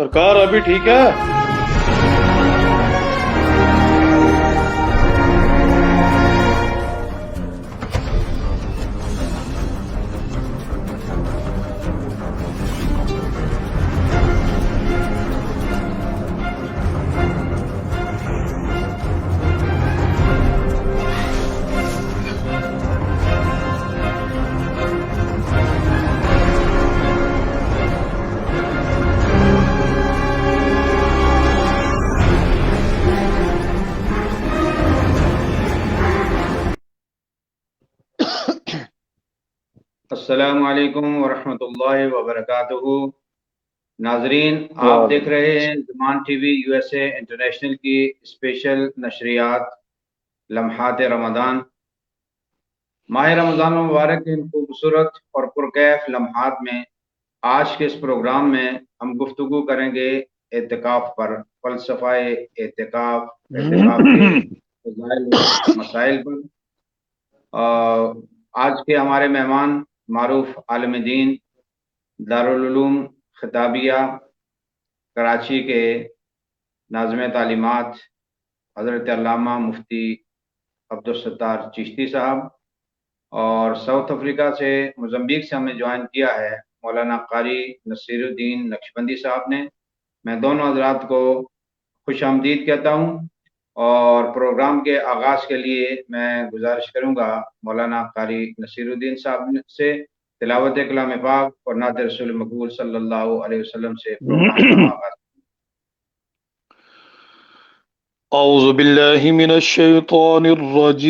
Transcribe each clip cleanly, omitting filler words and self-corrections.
سرکار ابھی ٹھیک ہے؟ السلام علیکم ورحمۃ اللہ وبرکاتہ۔ ناظرین، آپ دیکھ رہے ہیں زمان T V U S A international کی اسپیشل نشریات لمحات رمضان۔ ماہ رمضان المبارک کے ان خوبصورت اور پرکیف لمحات میں آج کے اس پروگرام میں ہم گفتگو کریں گے اعتکاف پر، فلسفہ اعتکاف، اعتکاف کے فضائل و مسائل پر۔ آج کے ہمارے مہمان معروف عالم دین، دارالعلوم خطابیہ کراچی کے ناظم تعلیمات حضرت علامہ مفتی عبدالستار چشتی صاحب، اور ساؤتھ افریقہ سے موزمبیق سے ہمیں جوائن کیا ہے مولانا قاری نصیر الدین نقشبندی صاحب نے۔ میں دونوں حضرات کو خوش آمدید کہتا ہوں، اور پروگرام کے آغاز کے لیے میں گزارش کروں گا مولانا قاری نصیر الدین صاحب سے تلاوت کلام پاک اور نعت رسول مقبول صلی اللہ علیہ وسلم سے پروگرام کا آغاز۔ اعوذ باللہ من الشیطان الرجیم،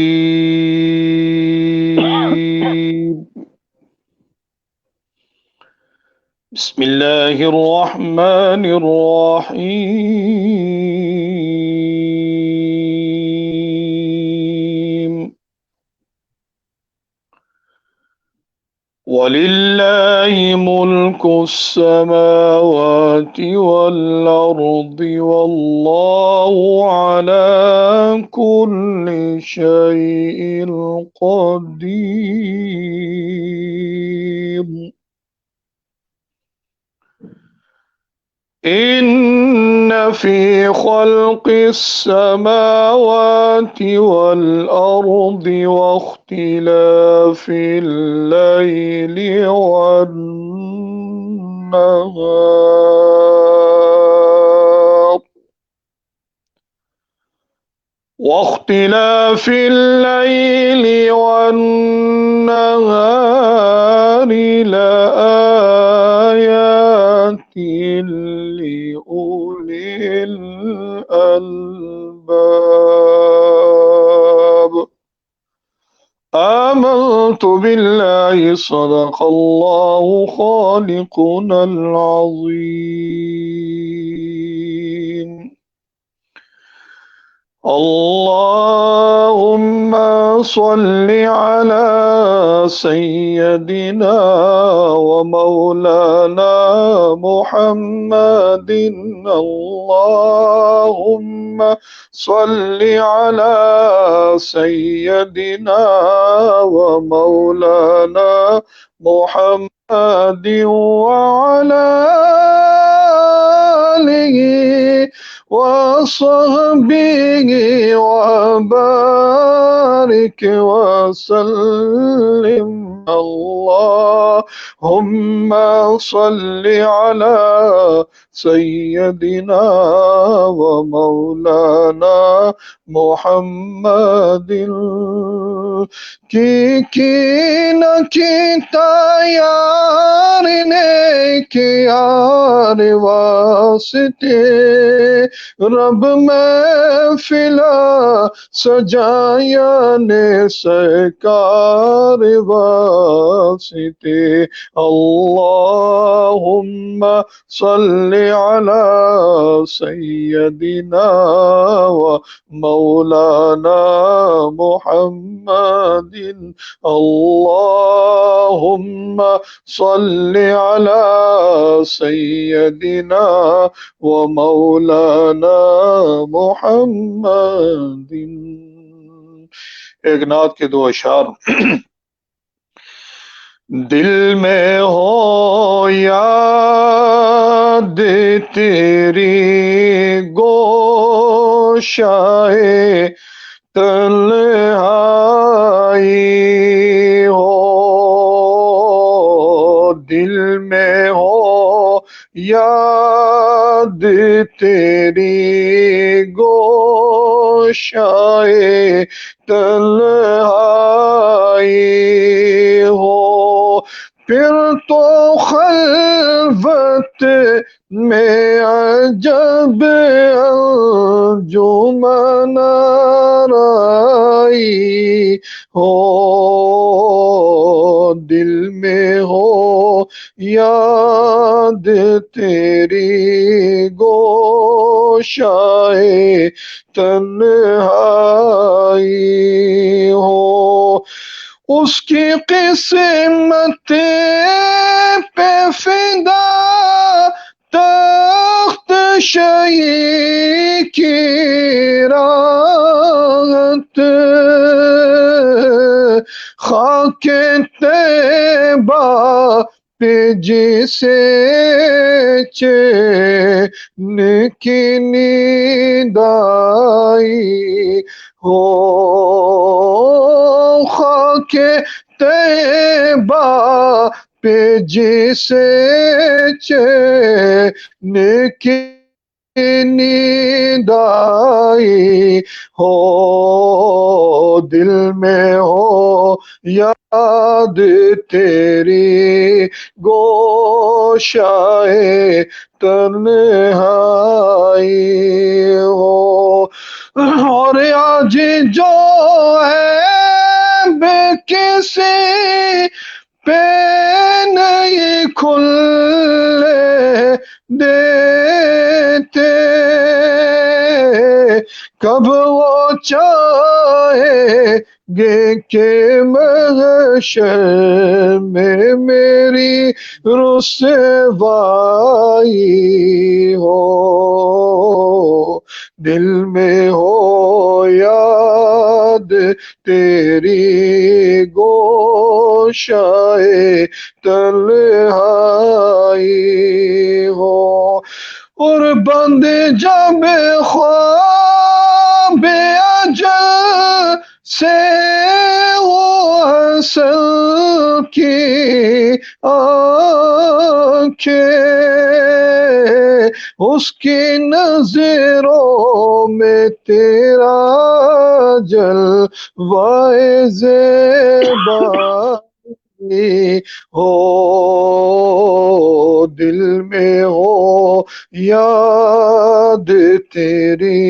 بسم اللہ الرحمن الرحیم۔ وَلِلَّهِ مُلْكُ السَّمَاوَاتِ وَالْأَرْضِ وَاللَّهُ عَلَى كُلِّ شَيْءٍ قَدِيرٌ۔ إِنَّ فِي خَلْقِ السَّمَاوَاتِ وَالْأَرْضِ وَاخْتِلَافِ اللَّيْلِ وَالنَّهَارِ لَآيَاتٍ لِأُولِي الْأَلْبَابِ۔ آمنت بالله صدق الله خالقنا العظيم۔ اللهم صل على سيدنا ومولانا محمد۔ اللهم صل على سيدنا ومولانا محمد وعلى آله وصحبه وبارك وسلم۔ اللهم صل على سيدنا ومولانا محمد۔ کی نہ کیتا یار نے کہ یار واسطے رب محفلا سجایا نے سرکار واسطے۔ اللہم صل علی سیدنا و مولانا محمد۔ اللہم صل علی سیدنا و مولانا محمد۔ ایک نعت کے دو اشعار۔ دل میں ہو یا یاد تیری گوشائے تنہائی ہو، دل میں ہو یاد تیری گوشائے تنہائی ہو، پھر تو خلوت میں عجب انجمن آرائی ہو، دل میں ہو یاد تیری گوشائے تنہائی ہو، اس کی قسمت پہ فدا تخت شہی کی راحت، خاک طیبہ پہ جسے چین کی نیند آئی ہو، خاک طیبہ پہ جسے چین کی نیند آئی ہو، دل میں ہو یاد تیری گوشائے تنہائی ہو، اور آج جو ہے بے کسی پہ نہیں کھلنے دیتے، کب وہ چاہے گے کہ محشر میں میری رسوائی ہو، دل میں ہو یاد تیری گوشائے تنہائی ہو، اور بند جب خواب اجل سے وہ اصل کی آنکھیں، اس کی نظروں میں تیرا جلوہ زیبائی ہو، دل میں ہو یاد تیری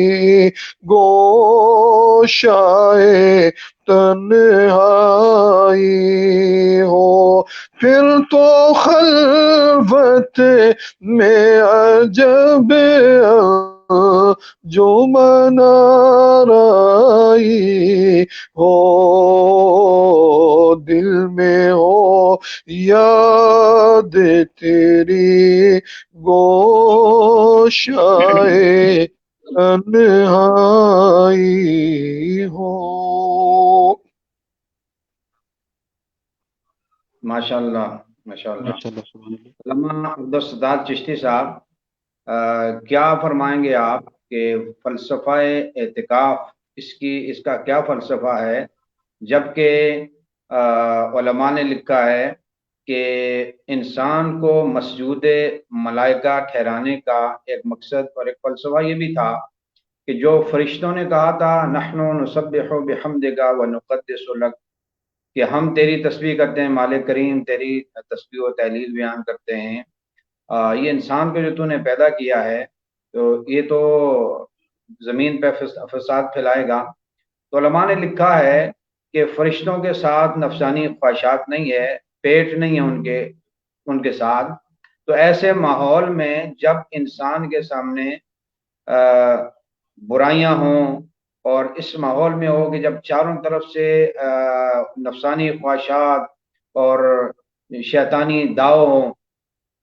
گوشائے تنہائی ہو، پھر تو خلوت میں عجب انجمن آرائی ہو، دل میں ہو یاد تیری گوشائے تنہائی ہو۔ ماشاءاللہ ماشاءاللہ۔ علامہ عبدالستار چشتی صاحب، کیا فرمائیں گے آپ کہ فلسفہ اعتکاف اس کا کیا فلسفہ ہے، جبکہ علماء نے لکھا ہے کہ انسان کو مسجود ملائکہ ٹھہرانے کا ایک مقصد اور ایک فلسفہ یہ بھی تھا کہ جو فرشتوں نے کہا تھا نحن نسبح بحمدک ونقدس لک، کہ ہم تیری تسبیح کرتے ہیں مالک کریم، تیری تسبیح و تحلیل بیان کرتے ہیں، یہ انسان کو جو تو نے پیدا کیا ہے تو یہ تو زمین پہ فساد پھیلائے گا۔ تو علماء نے لکھا ہے کہ فرشتوں کے ساتھ نفسانی خواہشات نہیں ہے، پیٹ نہیں ہے ان کے ساتھ، تو ایسے ماحول میں جب انسان کے سامنے برائیاں ہوں اور اس ماحول میں ہو کہ جب چاروں طرف سے نفسانی خواہشات اور شیطانی داؤ ہوں،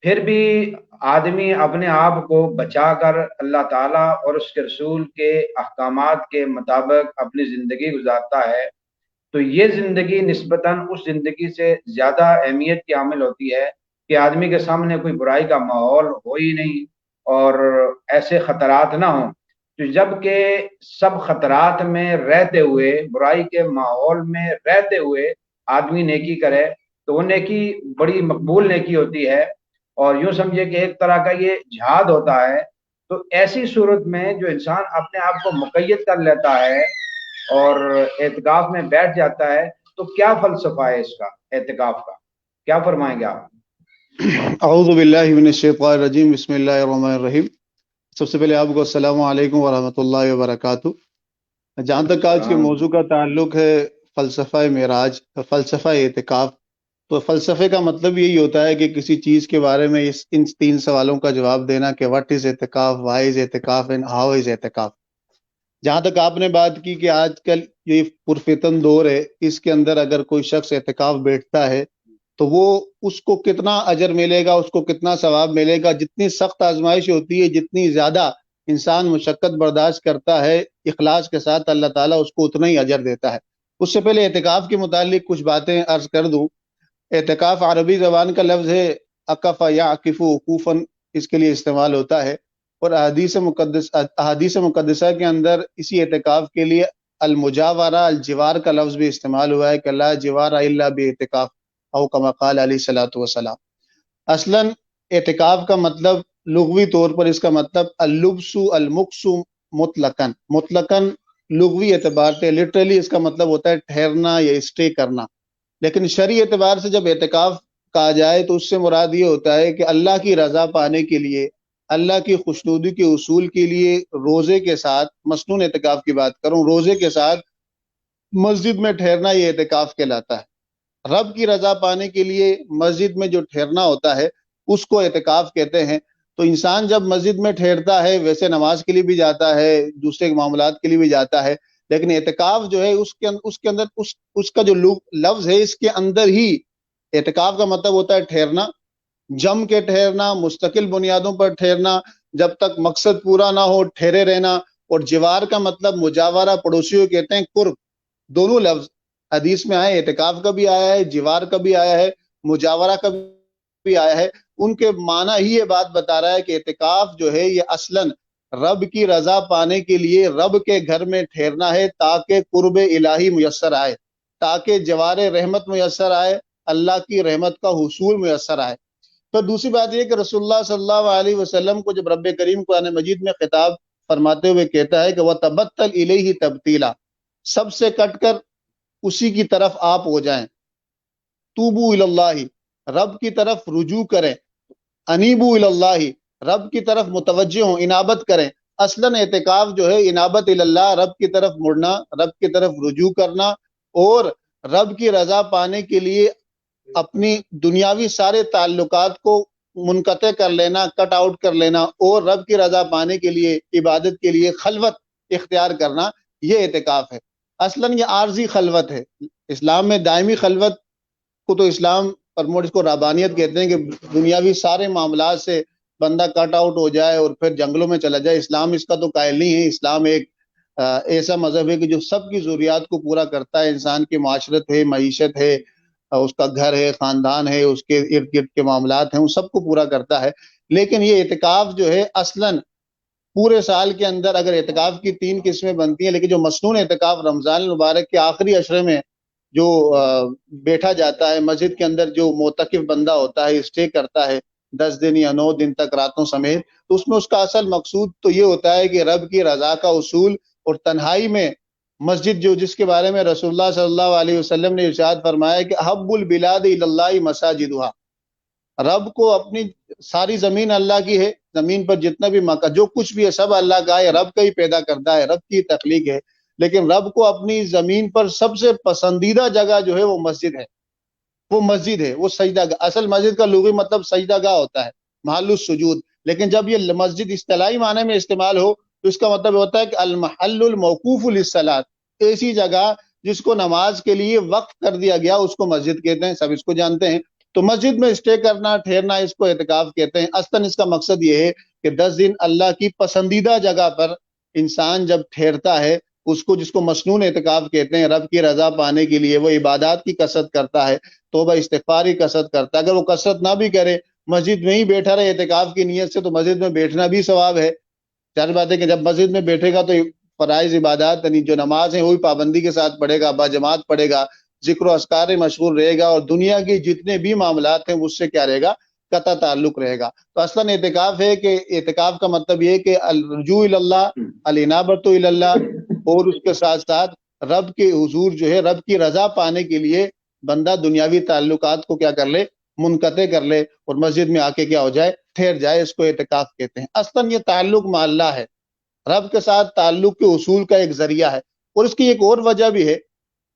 پھر بھی آدمی اپنے آپ کو بچا کر اللہ تعالیٰ اور اس کے رسول کے احکامات کے مطابق اپنی زندگی گزارتا ہے، تو یہ زندگی نسبتاً اس زندگی سے زیادہ اہمیت کی حامل ہوتی ہے کہ آدمی کے سامنے کوئی برائی کا ماحول ہو ہی نہیں اور ایسے خطرات نہ ہوں، تو جب کہ سب خطرات میں رہتے ہوئے، برائی کے ماحول میں رہتے ہوئے آدمی نیکی کرے تو وہ نیکی بڑی مقبول نیکی ہوتی ہے، اور یوں سمجھے کہ ایک طرح کا یہ جہاد ہوتا ہے۔ تو ایسی صورت میں جو انسان اپنے آپ کو مقید کر لیتا ہے اور اعتکاف میں بیٹھ جاتا ہے، تو کیا فلسفہ ہے اس کا، اعتکاف کا کیا فرمائیں گے آپ؟ اعوذ باللہ من الشیطان الرجیم، بسم اللہ الرحمن الرحیم۔ سب سے پہلے آپ کو السلام علیکم ورحمۃ اللہ وبرکاتہ۔ جہاں تک آج کے موضوع کا تعلق ہے فلسفہ معراج، فلسفہ اعتکاف، تو فلسفے کا مطلب یہی ہوتا ہے کہ کسی چیز کے بارے میں ان 3 سوالوں کا جواب دینا کہ واٹ از اعتکاف، وائی از اعتکاف اینڈ ہاؤ از اعتکاف۔ جہاں تک آپ نے بات کی کہ آج کل یہ پرفتن دور ہے، اس کے اندر اگر کوئی شخص اعتکاف بیٹھتا ہے تو وہ اس کو کتنا اجر ملے گا، اس کو کتنا ثواب ملے گا۔ جتنی سخت آزمائش ہوتی ہے، جتنی زیادہ انسان مشقت برداشت کرتا ہے اخلاص کے ساتھ، اللہ تعالیٰ اس کو اتنا ہی اجر دیتا ہے۔ اس سے پہلے اعتکاف کے متعلق کچھ باتیں عرض کر دوں۔ اعتکاف عربی زبان کا لفظ ہے، عکف یا عکف وقوفاً اس کے لیے استعمال ہوتا ہے، اور احادیث مقدسہ کے اندر اسی اعتکاف کے لیے المجاورہ، الجوار کا لفظ بھی استعمال ہوا ہے کہ لا جوار الا باعتکاف، او کما قال علیہ الصلوۃ والسلام۔ اصلاً اعتکاف کا مطلب لغوی طور پر اس کا مطلب اللبس المکس مطلقاً لغوی اعتبار سے لٹرلی اس کا مطلب ہوتا ہے ٹھہرنا یا اسٹے کرنا، لیکن شرعی اعتبار سے جب اعتکاف کہا جائے تو اس سے مراد یہ ہوتا ہے کہ اللہ کی رضا پانے کے لیے، اللہ کی خوشنودی کے اصول کے لیے روزے کے ساتھ، مسنون اعتکاف کی بات کروں، روزے کے ساتھ مسجد میں ٹھہرنا یہ اعتکاف کہلاتا ہے۔ رب کی رضا پانے کے لیے مسجد میں جو ٹھہرنا ہوتا ہے اس کو اعتکاف کہتے ہیں۔ تو انسان جب مسجد میں ٹھہرتا ہے، ویسے نماز کے لیے بھی جاتا ہے، دوسرے معاملات کے لیے بھی جاتا ہے، لیکن اعتکاف جو ہے اس کے اندر اس کا جو لفظ ہے، اس کے اندر ہی اعتکاف کا مطلب ہوتا ہے ٹھہرنا، جم کے ٹھہرنا، مستقل بنیادوں پر ٹھہرنا، جب تک مقصد پورا نہ ہو ٹھہرے رہنا۔ اور جوار کا مطلب مجاورہ، پڑوسیوں کہتے ہیں، قرب۔ دونوں لفظ حدیث میں آئے، اعتکاف کا بھی آیا ہے، جوار کا بھی آیا ہے، مجاورہ کا بھی آیا ہے۔ ان کے معنی ہی یہ بات بتا رہا ہے کہ اعتکاف جو ہے یہ اصلاً رب کی رضا پانے کے لیے رب کے گھر میں ٹھہرنا ہے، تاکہ قرب الہی میسر آئے، تاکہ جوار رحمت میسر آئے، اللہ کی رحمت کا حصول میسر آئے۔ تو دوسری بات یہ کہ رسول اللہ صلی اللہ علیہ وسلم کو جب رب کریم قرآن مجید میں خطاب فرماتے ہوئے کہتا ہے کہ وَتَبَتَّلْ إِلَيْهِ تَبْتِيلًا، سب سے کٹ کر اسی کی طرف آپ ہو جائیں، توبو اللہ، رب کی طرف رجوع کریں، انیبو اللہ، رب کی طرف متوجہ ہوں، انابت کریں۔ اصلاً اعتکاف جو ہے انابت اللہ، رب کی طرف مڑنا، رب کی طرف رجوع کرنا، اور رب کی رضا پانے کے لیے اپنی دنیاوی سارے تعلقات کو منقطع کر لینا، کٹ آؤٹ کر لینا، اور رب کی رضا پانے کے لیے، عبادت کے لیے خلوت اختیار کرنا، یہ اعتکاف ہے۔ اصلاً یہ عارضی خلوت ہے، اسلام میں دائمی خلوت کو تو اسلام پرموٹ، اس کو ربانیت کہتے ہیں، کہ دنیاوی سارے معاملات سے بندہ کٹ آؤٹ ہو جائے اور پھر جنگلوں میں چلا جائے۔ اسلام اس کا تو قائل نہیں ہے۔ اسلام ایک ایسا مذہب ہے کہ جو سب کی ضروریات کو پورا کرتا ہے، انسان کی معاشرت ہے، معیشت ہے، اس کا گھر ہے، خاندان ہے، اس کے ارد گرد کے معاملات ہیں، ان سب کو پورا کرتا ہے۔ لیکن یہ اعتکاف جو ہے اصلاً پورے سال کے اندر اگر اعتکاف کی 3 قسمیں بنتی ہیں، لیکن جو مسنون اعتکاف رمضان المبارک کے آخری عشرے میں جو بیٹھا جاتا ہے مسجد کے اندر، جو معتکف بندہ ہوتا ہے، اسٹے کرتا ہے 10 دن یا 9 دن تک راتوں سمیت، تو اس میں اس کا اصل مقصود تو یہ ہوتا ہے کہ رب کی رضا کا اصول اور تنہائی میں مسجد، جو جس کے بارے میں رسول اللہ صلی اللہ علیہ وسلم نے ارشاد فرمایا کہ احب البلاد الی اللہ مساجدها، رب کو اپنی ساری زمین اللہ کی ہے، زمین پر جتنا بھی مکہ جو کچھ بھی ہے سب اللہ کا ہے، رب کا ہی پیدا کرتا ہے، رب کی تخلیق ہے، لیکن رب کو اپنی زمین پر سب سے پسندیدہ جگہ جو ہے وہ مسجد ہے، وہ مسجد ہے، وہ سجدہ گاہ۔ اصل مسجد کا لغوی مطلب سجدہ گاہ ہوتا ہے، محل السجود، لیکن جب یہ مسجد اصطلاحی معنی میں استعمال ہو تو اس کا مطلب ہوتا ہے کہ المحل الموقوف للصلاۃ، ایسی جگہ جس کو نماز کے لیے وقف کر دیا گیا اس کو مسجد کہتے ہیں، سب اس کو جانتے ہیں۔ تو مسجد میں اسٹے کرنا، ٹھہرنا، اس کو اعتکاف کہتے ہیں۔ اصلاً اس کا مقصد یہ ہے کہ 10 دن اللہ کی پسندیدہ جگہ پر انسان جب ٹھہرتا ہے، اس کو جس کو مسنون اعتکاف کہتے ہیں، رب کی رضا پانے کے لیے وہ عبادات کی کثرت کرتا ہے، توبہ استغفار کی کثرت کرتا ہے. اگر وہ کثرت نہ بھی کرے، مسجد میں ہی بیٹھا رہے اعتکاف کی نیت سے، تو مسجد میں بیٹھنا بھی ثواب ہے. ظاہر بات ہے کہ جب مسجد میں بیٹھے گا تو فرائض عبادات یعنی جو نماز ہے وہی پابندی کے ساتھ پڑھے گا، باجماعت پڑھے گا، ذکر و اذکار میں مشغول رہے گا، اور دنیا کے جتنے بھی معاملات ہیں اس سے کیا رہے گا؟ قطع تعلق رہے گا. تو اصلاً اعتکاف ہے کہ اعتکاف کا مطلب یہ ہے کہ الرجوع اللہ، الانابۃ اللہ، اور اس کے ساتھ ساتھ رب کے حضور جو ہے، رب کی رضا پانے کے لیے بندہ دنیاوی تعلقات کو کیا کر لے؟ منقطع کر لے، اور مسجد میں آ کے کیا ہو جائے؟ ٹھہر جائے. اس کو اعتکاف کہتے ہیں. اصلاً یہ تعلق مع اللہ ہے، رب کے ساتھ تعلق کے حصول کا ایک ذریعہ ہے. اور اس کی ایک اور وجہ بھی ہے،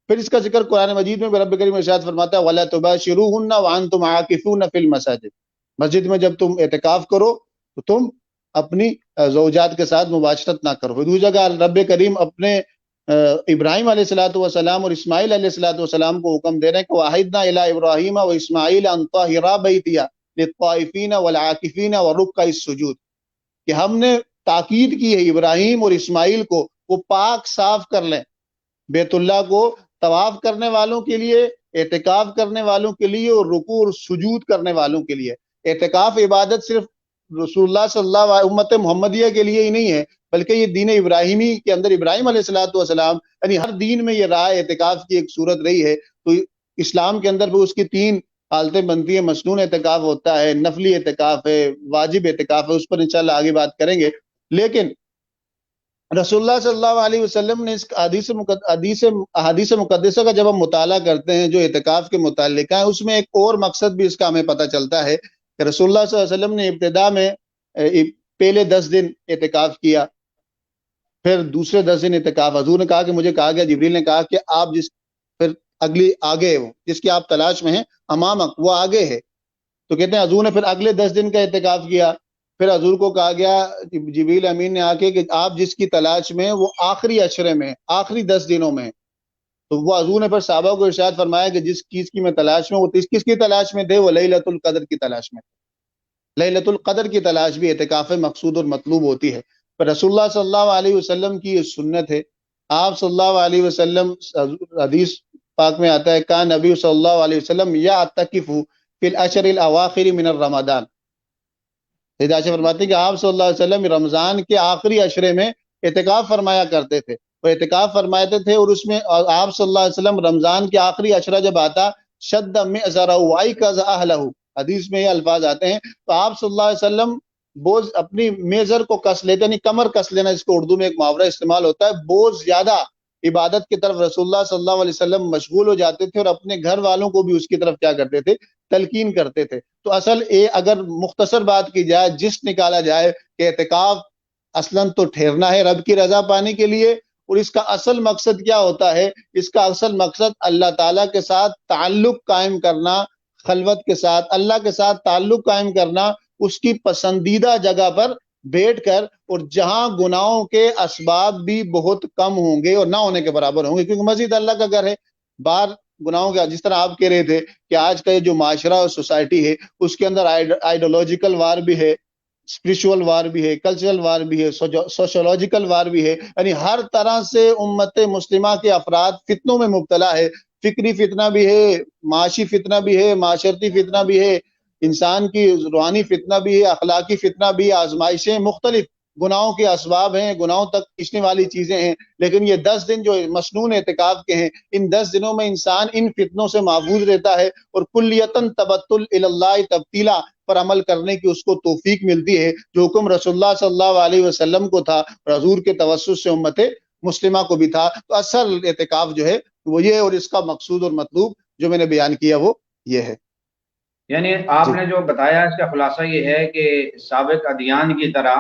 پھر اس کا ذکر قرآن مجید میں بھی رب کریم ارشاد فرماتا ہے وَلَا تُبَاشِرُوهُنَّ وَأَنْتُمْ عَاكِفُونَ فِي الْمَسَاجِدِ. مسجد میں جب تم اعتکاف کرو تو تم اپنی زوجات کے ساتھ مباشرت نہ کرو. دوسری جگہ رب کریم اپنے ابراہیم علیہ الصلوۃ والسلام اور اسماعیل علیہ الصلوۃ والسلام کو حکم دے رہے ہیں کہ وَعَهِدْنَا إِلَىٰ إِبْرَاهِيمَ وَإِسْمَاعِيلَ أَن طَهِّرَا بَيْتِيَ لِلطَّائِفِينَ وَالْعَاكِفِينَ وَرُكَّعِ السُّجُودِ، کہ ہم نے تاکید کی ہے ابراہیم اور اسماعیل کو وہ پاک صاف کر لیں بیت اللہ کو طواف کرنے والوں کے لیے، اعتکاف کرنے والوں کے لیے، اور رکوع اور سجود کرنے والوں کے لیے. اعتکاف عبادت صرف رسول اللہ صلی اللہ علیہ امت محمدیہ کے لیے ہی نہیں ہے، بلکہ یہ دین ابراہیمی کے اندر ابراہیم علیہ الصلوۃ والسلام یعنی ہر دین میں یہ رہا ہے، اعتکاف کی ایک صورت رہی ہے. تو اسلام کے اندر بھی اس کی 3 حالتیں بنتی ہیں. مسنون اعتکاف ہوتا ہے، نفلی اعتکاف ہے، واجب اعتکاف ہے. اس پر انشاءاللہ آگے بات کریں گے. لیکن رسول اللہ صلی اللہ علیہ وسلم نے اس احادیث مقدسہ کا جب ہم مطالعہ کرتے ہیں جو اعتکاف کے متعلق ہیں، اس میں ایک اور مقصد بھی اس کا ہمیں پتہ چلتا ہے کہ رسول اللہ صلی اللہ علیہ وسلم نے ابتدا میں پہلے 10 دن اعتکاف کیا، پھر دوسرے 10 دن اعتکاف. حضور نے کہا کہ مجھے کہا گیا، جبریل نے کہا کہ آپ پھر اگلی آگے وہ جس کی آپ تلاش میں ہیں امامک وہ آگے ہے. تو کہتے ہیں حضور نے پھر اگلے 10 دن کا اعتکاف کیا. پھر حضور کو کہا گیا جبریل امین نے آ کے کہ آپ جس کی تلاش میں وہ آخری عشرے میں، آخری 10 دنوں میں. تو وہ حضور نے پھر صحابہ کو ارشاد فرمایا کہ جس چیز کی میں تلاش میں، وہ کس کی تلاش میں تھے؟ وہ لیلۃ القدر کی تلاش میں. لیلۃ القدر کی تلاش بھی اعتکاف مقصود اور مطلوب ہوتی ہے. پر رسول اللہ صلی اللہ علیہ وسلم کی یہ سنت ہے. آپ صلی اللہ علیہ وسلم، حدیث پاک میں آتا ہے کان نبی صلی اللہ علیہ وسلم یعتکف فی العشر الاواخر من الرمضان. سیدہ عائشہ فرماتی ہیں کہ آپ صلی اللہ علیہ وسلم رمضان کے آخری عشرے میں اعتکاف فرمایا کرتے تھے. وہ اعتکاف فرماتے تھے، اور اس میں آپ صلی اللہ علیہ وسلم رمضان کے آخری عشرہ جب آتا شد مئزرہ وایقظ اہلہ، حدیث میں یہ الفاظ آتے ہیں. تو آپ صلی اللہ علیہ وسلم بوجھ اپنی میزر کو کس لیتے، یعنی کمر کس لینا، اس کو اردو میں ایک محاورہ استعمال ہوتا ہے. بوجھ زیادہ عبادت کی طرف رسول اللہ صلی اللہ علیہ وسلم مشغول ہو جاتے تھے، اور اپنے گھر والوں کو بھی اس کی طرف کیا کرتے تھے؟ تلقین کرتے تھے. تو اصل اگر مختصر بات کی جائے، جس نکالا جائے کہ اعتکاف اصلاً تو ٹھہرنا ہے رب کی رضا پانے کے لیے، اور اس کا اصل مقصد کیا ہوتا ہے؟ اس کا اصل مقصد اللہ تعالیٰ کے ساتھ تعلق قائم کرنا، خلوت کے ساتھ اللہ کے ساتھ تعلق قائم کرنا، اس کی پسندیدہ جگہ پر بیٹھ کر، اور جہاں گناہوں کے اسباب بھی بہت کم ہوں گے اور نہ ہونے کے برابر ہوں گے، کیونکہ مسجد اللہ کا گھر ہے. باہر گناہوں کا، جس طرح آپ کہہ رہے تھے کہ آج کا یہ جو معاشرہ اور سوسائٹی ہے اس کے اندر آئیڈیولوجیکل وار بھی ہے، اسپرچول وار بھی ہے، کلچرل وار بھی ہے، سوشولوجیکل وار بھی ہے. یعنی ہر طرح سے امت مسلمہ کے افراد فتنوں میں مبتلا ہے. فکری فتنہ بھی ہے، معاشی فتنہ بھی ہے، معاشرتی فتنہ بھی ہے، انسان کی روحانی فتنہ بھی ہے، اخلاقی فتنہ بھی ہے. آزمائشیں مختلف گناہوں کے اسباب ہیں، گناہوں تک کھینچنے والی چیزیں ہیں. لیکن یہ 10 دن جو مسنون اعتکاف کے ہیں، ان 10 دنوں میں انسان ان فتنوں سے محفوظ رہتا ہے، اور کلیتاً تبتل الی اللہ تبتیلا پر عمل کرنے کی اس کو توفیق ملتی ہے، جو حکم رسول اللہ صلی اللہ علیہ وسلم کو تھا اور حضور کے توسط سے امت مسلمہ کو بھی تھا. تو اصل اعتکاف جو ہے وہ یہ، اور اس کا مقصود اور مطلوب جو میں نے بیان کیا وہ یہ ہے. یعنی آپ نے جو بتایا اس کا خلاصہ یہ ہے کہ سابق ادیان کی طرح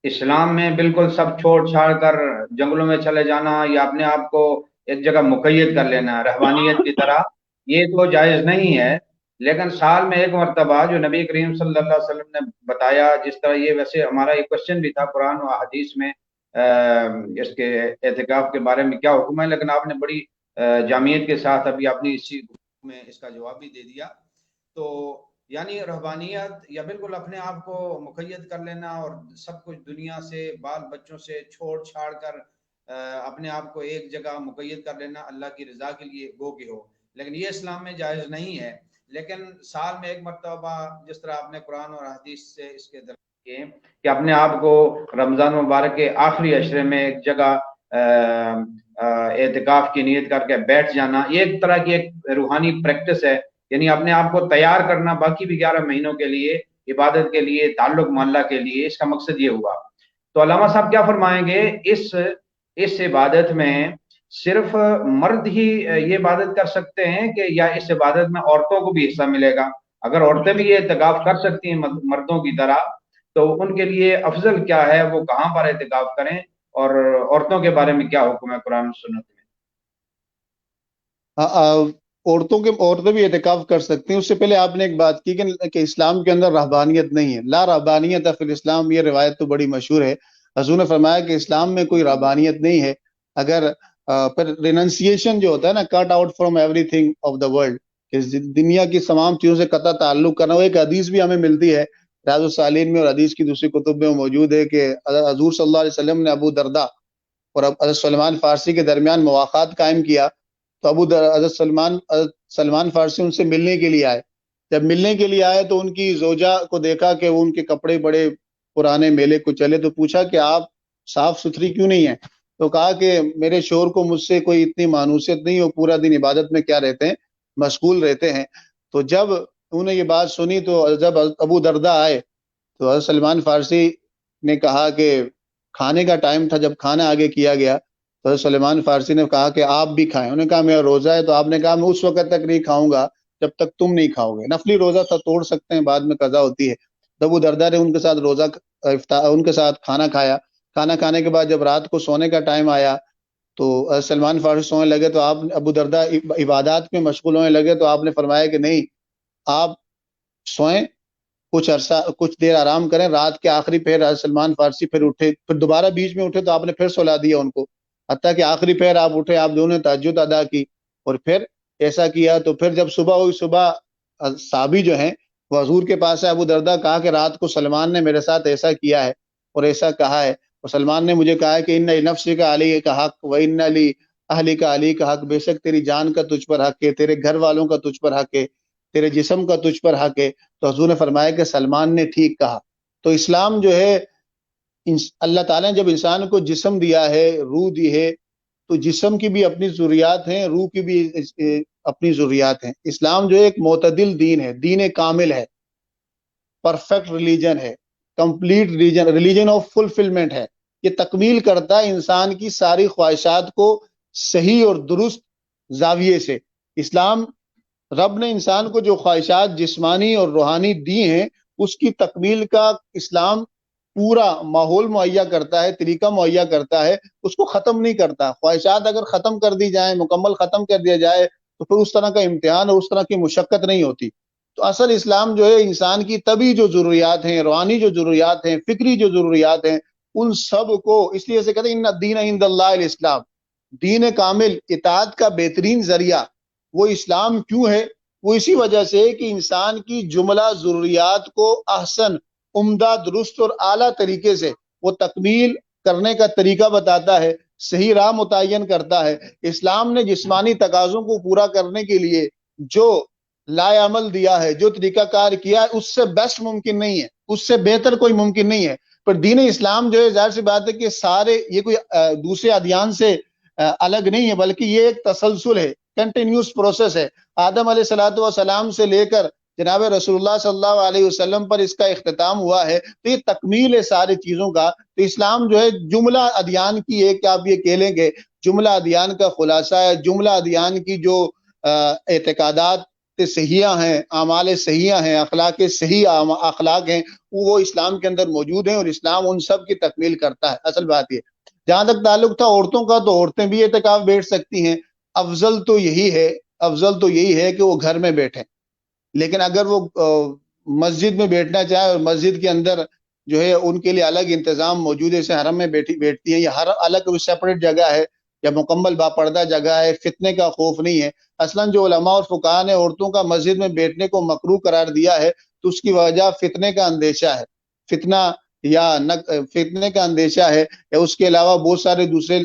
اسلام میں بالکل سب چھوڑ چھاڑ کر جنگلوں میں چلے جانا یا اپنے آپ کو ایک جگہ مقید کر لینا رہبانیت کی طرح، یہ تو جائز نہیں ہے. لیکن سال میں ایک مرتبہ جو نبی کریم صلی اللہ علیہ وسلم نے بتایا، جس طرح یہ ویسے ہمارا ایک کوشچن بھی تھا قرآن و حدیث میں اس کے اعتکاف کے بارے میں کیا حکم ہے، لیکن آپ نے بڑی جامعیت کے ساتھ ابھی اپنی اسی میں اس کا جواب بھی دے دیا. تو یعنی رہبانیت یا بالکل اپنے آپ کو مقید کر لینا اور سب کچھ دنیا سے، بال بچوں سے چھوڑ چھاڑ کر اپنے آپ کو ایک جگہ مقید کر لینا اللہ کی رضا کے لیے گو کہ ہو، لیکن یہ اسلام میں جائز نہیں ہے۔ لیکن سال میں ایک مرتبہ جس طرح آپ نے قرآن اور حدیث سے اس کے دلائل کیے کہ اپنے آپ کو رمضان مبارک کے آخری عشرے میں ایک جگہ اعتکاف کی نیت کر کے بیٹھ جانا، یہ ایک طرح کی ایک روحانی پریکٹس ہے، یعنی اپنے آپ کو تیار کرنا باقی بھی 11 مہینوں کے لیے، عبادت کے لیے، تعلق معلّہ کے لیے۔ اس کا مقصد یہ ہوا۔ تو علامہ صاحب کیا فرمائیں گے، اس عبادت میں صرف مرد ہی یہ عبادت کر سکتے ہیں کہ یا اس عبادت میں عورتوں کو بھی حصہ ملے گا؟ اگر عورتیں بھی یہ اعتکاف کر سکتی ہیں مردوں کی طرح، تو ان کے لیے افضل کیا ہے، وہ کہاں پر اعتکاف کریں، اور عورتوں کے بارے میں کیا حکم ہے قرآن و سنت میں؟ عورتیں بھی اعتکاف کر سکتی ہیں۔ اس سے پہلے آپ نے ایک بات کی کہ اسلام کے اندر رہبانیت نہیں ہے، لا رہبانیت فی الاسلام، یہ روایت تو بڑی مشہور ہے۔ حضور نے فرمایا کہ اسلام میں کوئی رہبانیت نہیں ہے۔ اگر پھر ریننسیشن جو ہوتا ہے نا، cut out from everything of the world, کہ دنیا کی تمام چیزوں سے قطع تعلق کرنا، وہ ایک حدیث بھی ہمیں ملتی ہے ریاض الصالحین میں، اور حدیث کی دوسری کتب میں موجود ہے کہ حضور صلی اللہ علیہ وسلم نے ابو درداء اور حضرت سلمان فارسی کے درمیان مواخات قائم کیا۔ تو حضرت سلمان فارسی ان سے ملنے کے لیے آئے۔ جب ملنے کے لیے آئے تو ان کی زوجہ کو دیکھا کہ وہ ان کے کپڑے بڑے پرانے میلے کو چلے، تو پوچھا کہ آپ صاف ستھری کیوں نہیں ہیں؟ تو کہا کہ میرے شوہر کو مجھ سے کوئی اتنی مانوسیت نہیں، وہ پورا دن عبادت میں کیا رہتے ہیں، مشغول رہتے ہیں۔ تو جب انہوں نے یہ بات سنی تو جب ابو درداء آئے تو حضرت سلمان فارسی نے کہا کہ کھانے کا ٹائم تھا، جب کھانا آگے کیا گیا تو سلمان فارسی نے کہا کہ آپ بھی کھائیں۔ انہوں نے کہا میرا روزہ ہے۔ تو آپ نے کہا میں اس وقت تک نہیں کھاؤں گا جب تک تم نہیں کھاؤ گے۔ نفلی روزہ تھا، توڑ سکتے ہیں، بعد میں قضا ہوتی ہے۔ تو ابو درداء نے ان کے ساتھ ان کے ساتھ کھانا کھایا۔ کھانا کھانے کے بعد جب رات کو سونے کا ٹائم آیا تو سلمان فارسی سونے لگے، تو آپ ابو درداء عبادات میں مشغول ہونے لگے، تو آپ نے فرمایا کہ نہیں، آپ سوئیں، کچھ دیر آرام کریں۔ رات کے آخری پہر حضرت سلمان فارسی پھر اٹھے، پھر دوبارہ بیچ میں اٹھے تو آپ نے پھر سلا دیا ان کو، حتیٰ کہ آخری پہر آپ اٹھے، آپ دونوں نے تہجد ادا کی اور پھر ایسا کیا۔ تو پھر جب صبح ہوئی، صبح صحابی جو ہیں وہ حضور کے پاس ہے، ابو درداء کہا کہ رات کو سلمان نے میرے ساتھ ایسا کیا ہے اور ایسا کہا ہے، اور سلمان نے مجھے کہا ہے کہ ان نفسی کا علی کا حق و ان علی اہلی کا علی کا حق، بے شک تیری جان کا تجھ پر حق ہے، تیرے گھر والوں کا تجھ پر حق ہے، تیرے جسم کا تجھ پر حق ہے۔ تو حضور نے فرمایا کہ سلمان نے ٹھیک کہا۔ تو اسلام جو ہے، اللہ تعالیٰ نے جب انسان کو جسم دیا ہے، روح دی ہے، تو جسم کی بھی اپنی ضروریات ہیں، روح کی بھی اپنی ضروریات ہیں۔ اسلام جو ہے ایک معتدل دین ہے، دین کامل ہے، پرفیکٹ ریلیجن ہے، کمپلیٹ ریلیجن آف فلفلمنٹ ہے۔ یہ تکمیل کرتا ہے انسان کی ساری خواہشات کو صحیح اور درست زاویے سے۔ اسلام، رب نے انسان کو جو خواہشات جسمانی اور روحانی دی ہیں، اس کی تکمیل کا اسلام پورا ماحول مہیا کرتا ہے، طریقہ مہیا کرتا ہے، اس کو ختم نہیں کرتا۔ خواہشات اگر ختم کر دی جائیں، مکمل ختم کر دیا جائے، تو پھر اس طرح کا امتحان اور اس طرح کی مشقت نہیں ہوتی۔ تو اصل اسلام جو ہے انسان کی طبی جو ضروریات ہیں، روحانی جو ضروریات ہیں، فکری جو ضروریات ہیں، ان سب کو، اس لیے سے کہتے ہیں ان الدین عند اللہ الاسلام، دین کامل، اطاعت کا بہترین ذریعہ وہ اسلام کیوں ہے؟ وہ اسی وجہ سے کہ انسان کی جملہ ضروریات کو احسن، عمدہ، درست اور اعلیٰ طریقے سے وہ تکمیل کرنے کا طریقہ بتاتا ہے، صحیح راہ متعین کرتا ہے۔ اسلام نے جسمانی تقاضوں کو پورا کرنے کے لیے جو لائے عمل دیا ہے، جو طریقہ کار کیا ہے، اس سے بیسٹ ممکن نہیں ہے، اس سے بہتر کوئی ممکن نہیں ہے۔ پر دین اسلام جو ہے، ظاہر سی بات ہے کہ سارے، یہ کوئی دوسرے ادیان سے الگ نہیں ہے، بلکہ یہ ایک تسلسل ہے، کنٹینیوس پروسیس ہے۔ آدم علیہ السلام سے لے کر جناب رسول اللہ صلی اللہ علیہ وسلم پر اس کا اختتام ہوا ہے۔ تو یہ تکمیل ہے ساری چیزوں کا۔ تو اسلام جو ہے جملہ ادیان کی ایک، آپ یہ کہہ لیں گے جملہ ادیان کا خلاصہ ہے، جملہ ادیان کی جو اعتقادات صحیحہ ہیں، اعمال صحیحہ ہیں، اخلاق صحیح اخلاق ہیں، وہ اسلام کے اندر موجود ہیں، اور اسلام ان سب کی تکمیل کرتا ہے۔ اصل بات یہ، جہاں تک تعلق تھا عورتوں کا، تو عورتیں بھی اعتکاف بیٹھ سکتی ہیں۔ افضل تو یہی ہے کہ وہ گھر میں بیٹھیں، لیکن اگر وہ مسجد میں بیٹھنا چاہے، اور مسجد کے اندر جو ہے ان کے لیے الگ انتظام موجود ہے، جیسے حرم میں بیٹھتی ہیں، یا ہر الگ سیپریٹ جگہ ہے، یا مکمل باپردہ جگہ ہے، فتنے کا خوف نہیں ہے۔ اصلاً جو علماء اور فقہاء نے عورتوں کا مسجد میں بیٹھنے کو مکروہ قرار دیا ہے، تو اس کی وجہ فتنے کا اندیشہ ہے۔ فتنہ یا فتنے کا اندیشہ ہے یا اس کے علاوہ بہت سارے دوسرے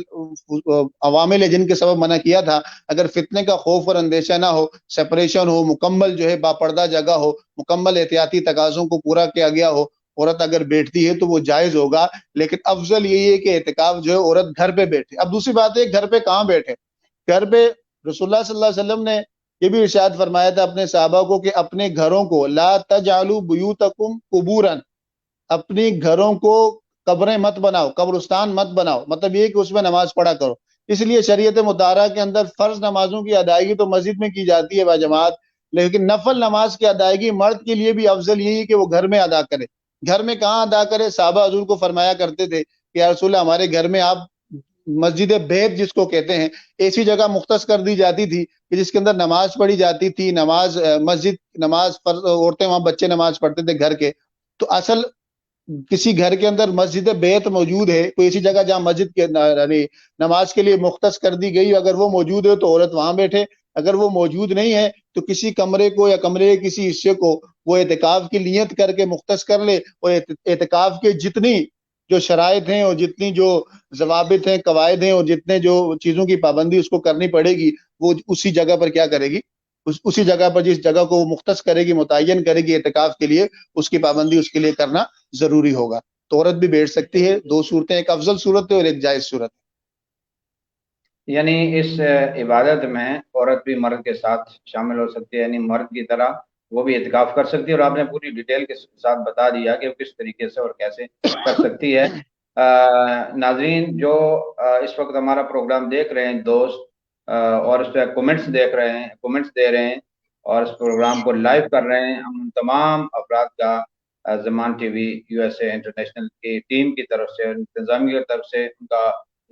عوامل ہیں جن کے سبب منع کیا تھا، اگر فتنے کا خوف اور اندیشہ نہ ہو، سپریشن ہو، مکمل جو ہے باپردہ جگہ ہو، مکمل احتیاطی تقاضوں کو پورا کیا گیا ہو، عورت اگر بیٹھتی ہے تو وہ جائز ہوگا. لیکن افضل یہی ہے کہ اعتکاف جو ہے عورت گھر پہ بیٹھے. اب دوسری بات ہے گھر پہ کہاں بیٹھے. گھر پہ رسول اللہ صلی اللہ علیہ وسلم نے یہ بھی ارشاد فرمایا تھا اپنے صحابہ کو کہ اپنے گھروں کو لا تجعلوا بیوتکم قبورا، اپنی گھروں کو قبریں مت بناؤ، قبرستان مت بناؤ. مطلب یہ کہ اس میں نماز پڑھا کرو. اس لیے شریعت مطالعہ کے اندر فرض نمازوں کی ادائیگی تو مسجد میں کی جاتی ہے باجماعت، لیکن نفل نماز کی ادائیگی مرد کے لیے بھی افضل یہی ہے کہ وہ گھر میں ادا کرے. گھر میں کہاں ادا کرے؟ صحابہ حضور کو فرمایا کرتے تھے کہ یا رسول اللہ ہمارے گھر میں آپ مسجد بیت جس کو کہتے ہیں ایسی جگہ مختص کر دی جاتی تھی کہ جس کے اندر نماز پڑھی جاتی تھی. مسجد نماز عورتیں وہاں بچے نماز پڑھتے تھے گھر کے. تو اصل کسی گھر کے اندر مسجد بیت موجود ہے، کوئی ایسی جگہ جہاں مسجد کے نماز کے لیے مختص کر دی گئی، اگر وہ موجود ہے تو عورت وہاں بیٹھے. اگر وہ موجود نہیں ہے تو کسی کمرے کو یا کمرے کے کسی حصے کو وہ اعتکاف کی نیت کر کے مختص کر لے، اور اعتکاف کے جتنی جو شرائط ہیں اور جتنی جو ضوابط ہیں، قواعد ہیں، اور جتنے جو چیزوں کی پابندی اس کو کرنی پڑے گی، وہ اسی جگہ پر کیا کرے گی، اسی جگہ پر جس جگہ کو وہ مختص کرے گی، متعین کرے گی اعتکاف کے لیے، اس کی پابندی اس کے لیے کرنا ضروری ہوگا. تو عورت بھی بیٹھ سکتی ہے. دو صورتیں، ایک افضل صورت ہے اور ایک جائز صورت ہے. یعنی اس عبادت میں عورت بھی مرد کے ساتھ شامل ہو سکتی ہے، یعنی مرد کی طرح وہ بھی اعتکاف کر سکتی ہے، اور آپ نے پوری ڈیٹیل کے ساتھ بتا دیا کہ وہ کس طریقے سے اور کیسے کر سکتی ہے. ناظرین جو اس وقت ہمارا پروگرام دیکھ رہے ہیں دوست، اور اس پہ کومنٹس دیکھ رہے ہیں، کومنٹس دے رہے ہیں اور اس پروگرام کو لائیو کر رہے ہیں، ہم تمام افراد کا زمان T V U S A international کی ٹیم کی طرف سے، انتظامیہ کی طرف سے ان کا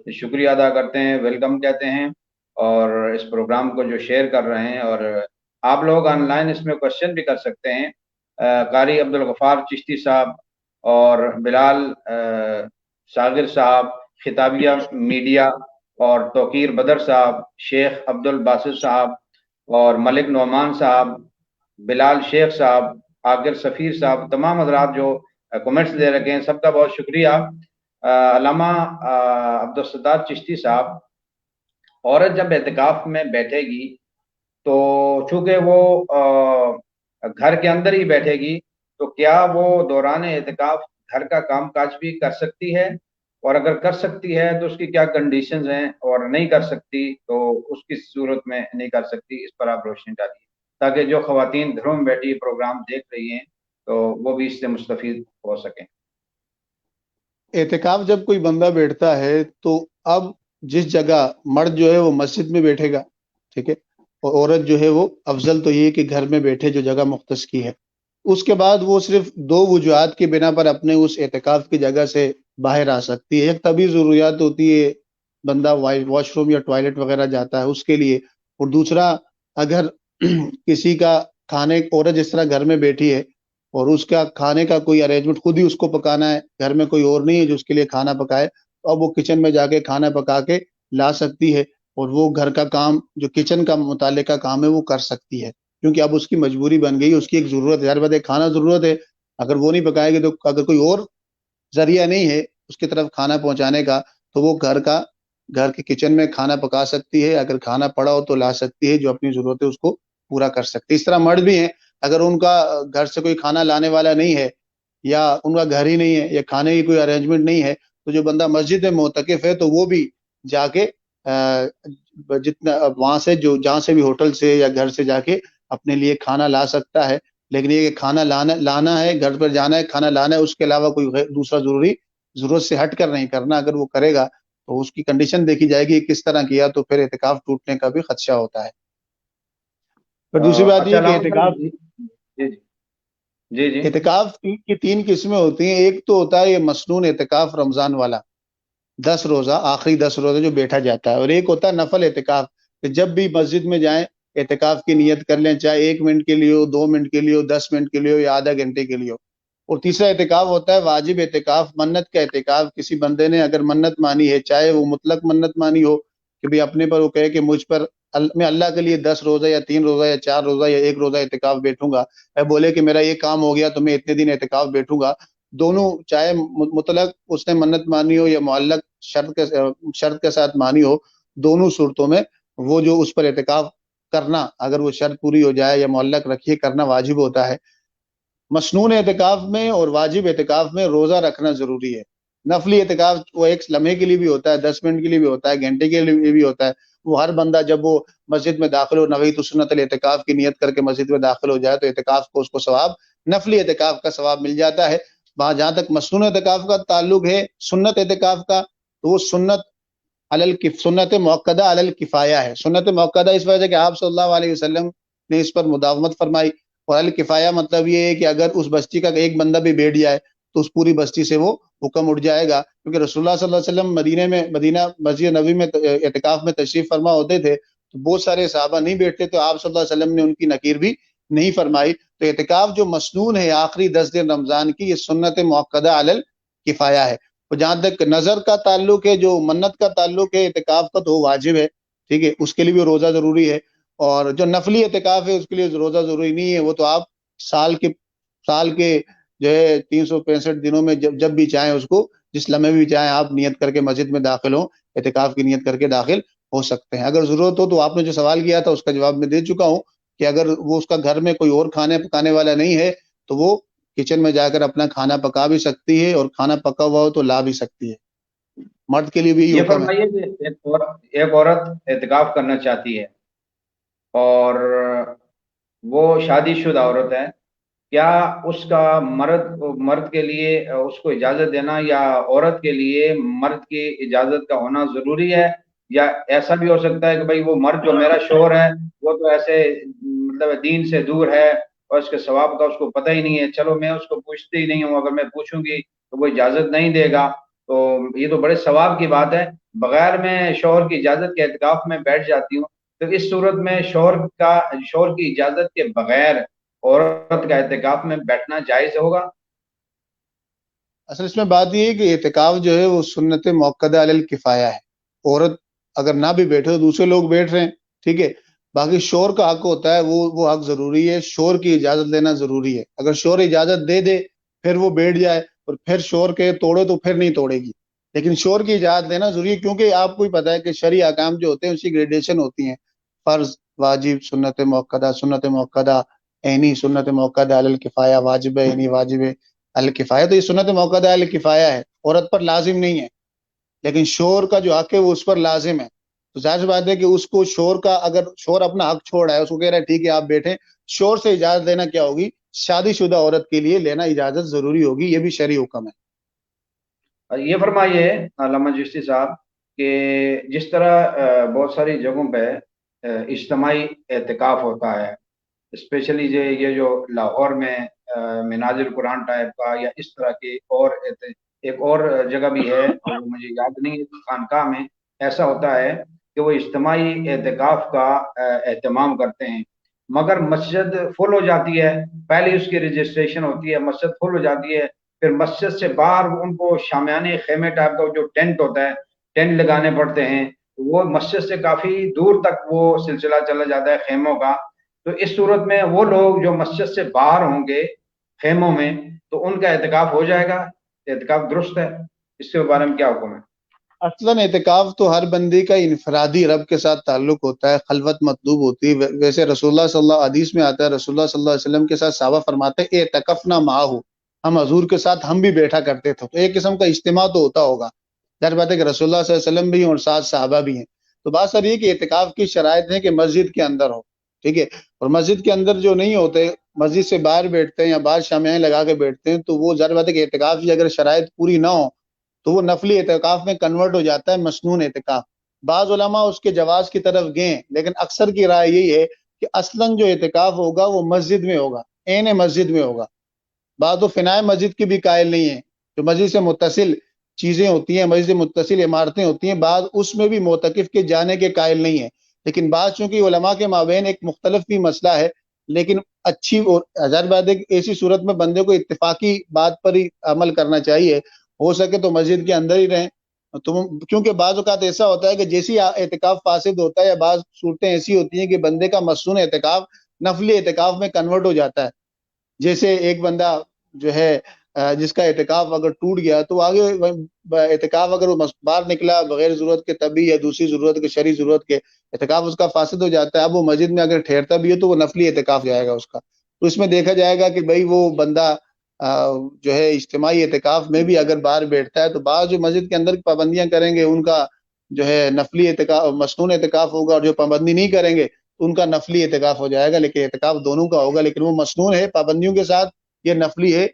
شکریہ ادا کرتے ہیں، ویلکم کہتے ہیں، اور اس پروگرام کو جو شیئر کر رہے ہیں. اور آپ لوگ آن لائن اس میں کوشچن بھی کر سکتے ہیں. قاری عبدالغفار چشتی صاحب اور بلال شاغر صاحب، خطابیہ میڈیا اور توقیر بدر صاحب، شیخ عبد الباسط صاحب اور ملک نعمان صاحب، بلال شیخ صاحب، عاقر سفیر صاحب، تمام حضرات جو کومنٹس دے رکھے ہیں، سب کا بہت شکریہ. علامہ عبدالستار چشتی صاحب، عورت جب اعتکاف میں بیٹھے گی تو چونکہ وہ گھر کے اندر ہی بیٹھے گی، تو کیا وہ دوران اعتکاف گھر کا کام کاج بھی کر سکتی ہے؟ اور اگر کر سکتی ہے تو اس کی کیا کنڈیشنز ہیں، اور نہیں کر سکتی تو اس کی صورت میں نہیں کر سکتی؟ اس پر آپ روشنی ڈالیے تاکہ جو خواتین گھروں میں بیٹھی پروگرام دیکھ رہی ہیں تو وہ بھی اس سے مستفید ہو سکیں. اعتکاف جب کوئی بندہ بیٹھتا ہے تو اب جس جگہ مرد جو ہے وہ مسجد میں بیٹھے گا، ٹھیک ہے، اور عورت جو ہے وہ افضل تو یہ کہ گھر میں بیٹھے جو جگہ مختص کی ہے. اس کے بعد وہ صرف دو وجوہات کی بنا پر اپنے اس اعتکاف کی جگہ سے باہر آ سکتی ہے. ایک طبی ضروریات ہوتی ہے، بندہ واش روم یا ٹوائلٹ وغیرہ جاتا ہے اس کے لیے، اور دوسرا اگر کسی کا کھانے، عورت جس طرح گھر میں بیٹھی ہے اور اس کا کھانے کا کوئی ارینجمنٹ خود ہی اس کو پکانا ہے، گھر میں کوئی اور نہیں ہے جو اس کے لیے کھانا پکائے، تو اب وہ کچن میں جا کے کھانا پکا کے لا سکتی ہے، اور وہ گھر کا کام جو کچن کا متعلقہ کام ہے وہ کر سکتی ہے، کیونکہ اب اس کی مجبوری بن گئی، اس کی ایک ضرورت ہے. ہر بات کھانا ضرورت ہے، اگر وہ نہیں پکائے گی تو اگر کوئی اور ذریعہ نہیں ہے اس کی طرف کھانا پہنچانے کا تو وہ گھر کے کچن میں کھانا پکا سکتی ہے. اگر کھانا پڑا ہو تو لا سکتی ہے، جو اپنی ضرورت ہے اس کو پورا کر سکتی ہے. اس طرح مرد بھی ہیں، اگر ان کا گھر سے کوئی کھانا لانے والا نہیں ہے یا ان کا گھر ہی نہیں ہے یا کھانے کی کوئی ارینجمنٹ نہیں ہے، تو جو بندہ مسجد میں معتکف ہے تو وہ بھی جا کے جتنا وہاں سے جہاں سے بھی ہوٹل سے یا گھر سے جا کے اپنے لیے کھانا لا سکتا ہے. لیکن یہ کہ کھانا لانا ہے، گھر پر جانا ہے، کھانا لانا ہے، اس کے علاوہ کوئی دوسرا ضرورت سے ہٹ کر نہیں کرنا. اگر وہ کرے گا تو اس کی کنڈیشن دیکھی جائے گی کس طرح کیا، تو پھر اعتکاف ٹوٹنے کا بھی خدشہ ہوتا ہے. پھر دوسری بات اچھا یہ کہ علامہ صاحب، جی جی جی جی اعتکاف کی تین قسمیں ہوتی ہیں. ایک تو ہوتا ہے یہ مسنون اعتکاف رمضان والا، 10 روزہ، آخری 10 روزہ جو بیٹھا جاتا ہے، اور ایک ہوتا ہے نفل اعتکاف کہ جب بھی مسجد میں جائیں اعتکاف کی نیت کر لیں، چاہے 1 منٹ کے لیے ہو، 2 منٹ کے لیے ہو، 10 منٹ کے لیے ہو یا آدھا گھنٹے کے لیے ہو. اور تیسرا اعتکاف ہوتا ہے واجب اعتکاف، منت کا اعتکاف. کسی بندے نے اگر منت مانی ہے، چاہے وہ مطلق منت مانی ہو کہ بھی اپنے پر وہ کہے کہ مجھ پر میں اللہ کے لیے 10 روزہ یا 3 روزہ یا 4 روزہ یا 1 روزہ اعتکاف بیٹھوں گا، بولے کہ میرا یہ کام ہو گیا تو میں اتنے دن اعتکاف بیٹھوں گا، دونوں چاہے مطلق اس نے منت مانی ہو یا معلق شرط کے ساتھ مانی ہو، دونوں صورتوں میں وہ جو اس پر اعتکاف کرنا، اگر وہ شرط پوری ہو جائے یا معلق رکھیے کرنا واجب ہوتا ہے۔ مسنون اعتکاف میں اور واجب اعتکاف میں روزہ رکھنا ضروری ہے۔ نفلی اعتکاف وہ ایک لمحے کے لیے بھی ہوتا ہے، 10 منٹ کے لیے بھی ہوتا ہے، گھنٹے کے لیے بھی ہوتا ہے۔ وہ ہر بندہ جب وہ مسجد میں داخل ہو، نویت سنت الاعتکاف کی نیت کر کے مسجد میں داخل ہو جائے تو اعتکاف کو اس کو ثواب، نفلی اعتکاف کا ثواب مل جاتا ہے۔ جہاں تک مسنون اعتکاف کا تعلق ہے، سنت اعتکاف کا، تو وہ سنت موقدہ علی الکفایہ ہے۔ سنت موقدہ اس وجہ سے کہ آپ صلی اللہ علیہ وسلم نے اس پر مداومت فرمائی، اور الکفایہ مطلب یہ ہے کہ اگر اس بستی کا ایک بندہ بھی بیٹھ جائے تو اس پوری بستی سے وہ حکم اٹھ جائے گا، کیونکہ رسول اللہ صلی اللہ علیہ وسلم مدینہ مسجد نبوی میں اعتکاف میں تشریف فرما ہوتے تھے تو بہت سارے صحابہ نہیں بیٹھتے، تو آپ صلی اللہ علیہ وسلم نے ان کی نکیر بھی نہیں فرمائی۔ تو اعتکاف جو مسنون ہے آخری 10 دن رمضان کی، یہ سنت موقدہ علی الکفایہ ہے۔ اور جہاں تک نظر کا تعلق ہے، جو منت کا تعلق ہے اعتکاف کا، تو وہ واجب ہے، ٹھیک ہے، اس کے لیے بھی روزہ ضروری ہے۔ اور جو نفلی اعتکاف ہے اس کے لیے روزہ ضروری نہیں ہے، وہ تو آپ سال کے جو ہے 365 دنوں میں جب بھی چاہیں، اس کو جس لمحے بھی چاہیں آپ نیت کر کے مسجد میں داخل ہوں، اعتکاف کی نیت کر کے داخل ہو سکتے ہیں۔ اگر ضرورت ہو تو آپ نے جو سوال کیا تھا اس کا جواب میں دے چکا ہوں کہ اگر وہ اس کا گھر میں کوئی اور کھانے پکانے والا نہیں ہے تو وہ کچن میں جا کر اپنا کھانا پکا بھی سکتی ہے، اور کھانا پکا ہوا ہو تو لا بھی سکتی ہے۔ مرد کے لیے بھی یہی یہ حکم ہے۔ فرمائیے کہ ایک عورت اعتکاف کرنا چاہتی ہے اور وہ شادی شدہ عورت ہے، کیا اس کا مرد کے لیے اس کو اجازت دینا یا عورت کے لیے مرد کی اجازت کا ہونا ضروری ہے؟ یا ایسا بھی ہو سکتا ہے کہ بھائی وہ مرد جو میرا شوہر ہے وہ تو ایسے مطلب دین سے دور ہے اور اس کے ثواب کا اس کو پتہ ہی نہیں ہے، چلو میں اس کو پوچھتی ہی نہیں ہوں، اگر میں پوچھوں گی تو وہ اجازت نہیں دے گا، تو یہ تو بڑے ثواب کی بات ہے، بغیر میں شوہر کی اجازت کے اعتکاف میں بیٹھ جاتی ہوں، تو اس صورت میں شوہر کی اجازت کے بغیر عورت کا اعتکاف میں بیٹھنا جائز ہوگا؟ اصل اس میں بات یہ ہے کہ اعتکاف جو ہے وہ سنت موقدہ علی الکفایہ ہے۔ عورت اگر نہ بھی بیٹھے تو دوسرے لوگ بیٹھ رہے ہیں، ٹھیک ہے۔ باقی شور کا حق ہوتا ہے، وہ حق ضروری ہے، شور کی اجازت لینا ضروری ہے۔ اگر شور اجازت دے دے پھر وہ بیٹھ جائے اور پھر شور کے توڑے تو پھر نہیں توڑے گی، لیکن شور کی اجازت لینا ضروری ہے، کیونکہ آپ کو ہی پتہ ہے کہ شرعی احکام جو ہوتے ہیں اسی گریڈیشن ہوتی ہیں، فرض، واجب، سنت موقدہ عینی، سنت موقدہ علی الکفایہ، واجب عینی، واجب الکفایہ۔ تو یہ سنت موقدہ الکفایہ ہے، عورت پر لازم نہیں ہے، لیکن شور کا جو حق ہے وہ اس پر لازم ہے۔ تو ظاہر سی بات ہے کہ اس کو شور کا، اگر شور اپنا حق چھوڑ رہا ہے، اس کو کہہ رہا ہے ٹھیک ہے آپ بیٹھیں، شور سے اجازت لینا کیا ہوگی؟ شادی شدہ عورت کے لیے لینا اجازت ضروری ہوگی، یہ بھی شرعی حکم ہے۔ یہ فرمائیے علامہ چشتی صاحب کہ جس طرح بہت ساری جگہوں پہ اجتماعی اعتکاف ہوتا ہے، اسپیشلی یہ جو لاہور میں مناظر القرآن ٹائپ کا یا اس طرح کی، اور ایک اور جگہ بھی ہے وہ مجھے یاد نہیں ہے، خانقاہ میں ایسا ہوتا ہے کہ وہ اجتماعی اعتکاف کا اہتمام کرتے ہیں، مگر مسجد فل ہو جاتی ہے، پہلے اس کی رجسٹریشن ہوتی ہے، مسجد فل ہو جاتی ہے، پھر مسجد سے باہر ان کو شامیانے خیمے ٹائپ کا جو ٹینٹ ہوتا ہے، ٹینٹ لگانے پڑتے ہیں، وہ مسجد سے کافی دور تک وہ سلسلہ چلا جاتا ہے خیموں کا۔ تو اس صورت میں وہ لوگ جو مسجد سے باہر ہوں گے خیموں میں، تو ان کا اعتکاف ہو جائے گا؟ اعتکاف درست ہے؟ اس کے بارے میں کیا حکم ہے؟ اصلاً اعتکاف تو ہر بندے کا انفرادی رب کے ساتھ تعلق ہوتا ہے، خلوت مطلوب ہوتی ہے۔ ویسے رسول اللہ صلی اللہ حدیث میں آتا ہے، رسول اللہ صلی اللہ علیہ وسلم کے ساتھ صحابہ فرماتے ہیں اعتکفنا معہ، ہم حضور کے ساتھ ہم بھی بیٹھا کرتے تھے، تو ایک قسم کا اجتماع تو ہوتا ہوگا۔ ظاہر بات ہے کہ رسول اللہ صلی اللہ علیہ وسلم بھی ہیں اور ساتھ صحابہ بھی ہیں۔ تو بات سر یہ کہ اعتکاف کی شرائط ہے کہ مسجد کے اندر ہو، ٹھیک ہے، اور مسجد کے اندر جو نہیں ہوتے، مسجد سے باہر بیٹھتے ہیں یا باہر شامیاں لگا کے بیٹھتے ہیں، تو وہ ظاہر بات ہے کہ اعتکاف کی اگر شرائط پوری نہ ہو تو وہ نفلی اعتکاف میں کنورٹ ہو جاتا ہے مسنون اعتکاف۔ بعض علماء اس کے جواز کی طرف گئے، لیکن اکثر کی رائے یہی ہے کہ اصلاً جو اعتکاف ہوگا وہ مسجد میں ہوگا، عین مسجد میں ہوگا۔ بعض و فنائے مسجد کی بھی قائل نہیں ہے، جو مسجد سے متصل چیزیں ہوتی ہیں، مسجد سے متصل عمارتیں ہوتی ہیں، بعض اس میں بھی معتکف کے جانے کے قائل نہیں ہے، لیکن بعض چونکہ علماء کے مابین ایک مختلف بھی مسئلہ ہے، لیکن اچھی اور ہزار بات ہے کہ ایسی صورت میں بندے کو اتفاقی بات پر ہی عمل کرنا چاہیے، ہو سکے تو مسجد کے اندر ہی رہیں۔ کیونکہ بعض اوقات ایسا ہوتا ہے کہ جیسی اعتکاف فاسد ہوتا ہے، یا بعض صورتیں ایسی ہوتی ہیں کہ بندے کا مسنون اعتکاف نفلی اعتکاف میں کنورٹ ہو جاتا ہے۔ جیسے ایک بندہ جو ہے جس کا اعتکاف اگر ٹوٹ گیا تو آگے اعتکاف اگر وہ باہر نکلا بغیر ضرورت کے طبی یا دوسری ضرورت کے شرعی ضرورت کے، اعتکاف اس کا فاسد ہو جاتا ہے. اب وہ مسجد میں اگر ٹھہرتا بھی ہے تو وہ نفلی اعتکاف جائے گا اس کا. تو اس میں دیکھا جائے گا کہ بھئی وہ بندہ جو ہے اجتماعی اعتکاف میں بھی اگر باہر بیٹھتا ہے تو بعض جو مسجد کے اندر پابندیاں کریں گے ان کا جو ہے نفلی اعتکاف مسنون اعتکاف ہوگا، اور جو پابندی نہیں کریں گے ان کا نفلی اعتکاف ہو جائے گا. لیکن اعتکاف دونوں کا ہوگا، لیکن وہ مسنون ہے پابندیوں کے ساتھ، یہ نفلی ہے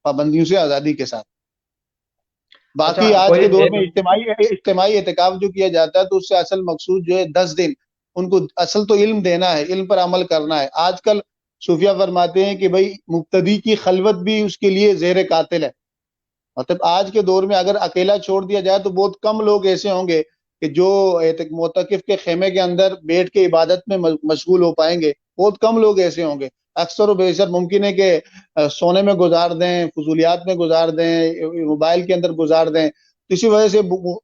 پابندیوں سے آزادی کے ساتھ. اچھا باقی آج کوئی کے دور ایک میں اجتماعی اعتکاف جو کیا جاتا ہے تو اس سے اصل مقصود جو ہے 10 دن ان کو اصل تو علم دینا ہے، علم پر عمل کرنا ہے. آج کل صوفیہ فرماتے ہیں کہ بھئی مبتدی کی خلوت بھی اس کے لیے زیر قاتل ہے. مطلب آج کے دور میں اگر اکیلا چھوڑ دیا جائے تو بہت کم لوگ ایسے ہوں گے کہ جو معتکف کے خیمے کے اندر بیٹھ کے عبادت میں مشغول ہو پائیں گے. بہت کم لوگ ایسے ہوں گے. اکثر و بیشتر ممکن ہے کہ سونے میں گزار دیں، فضولیات میں گزار دیں، موبائل کے اندر گزار دیں. اسی وجہ سے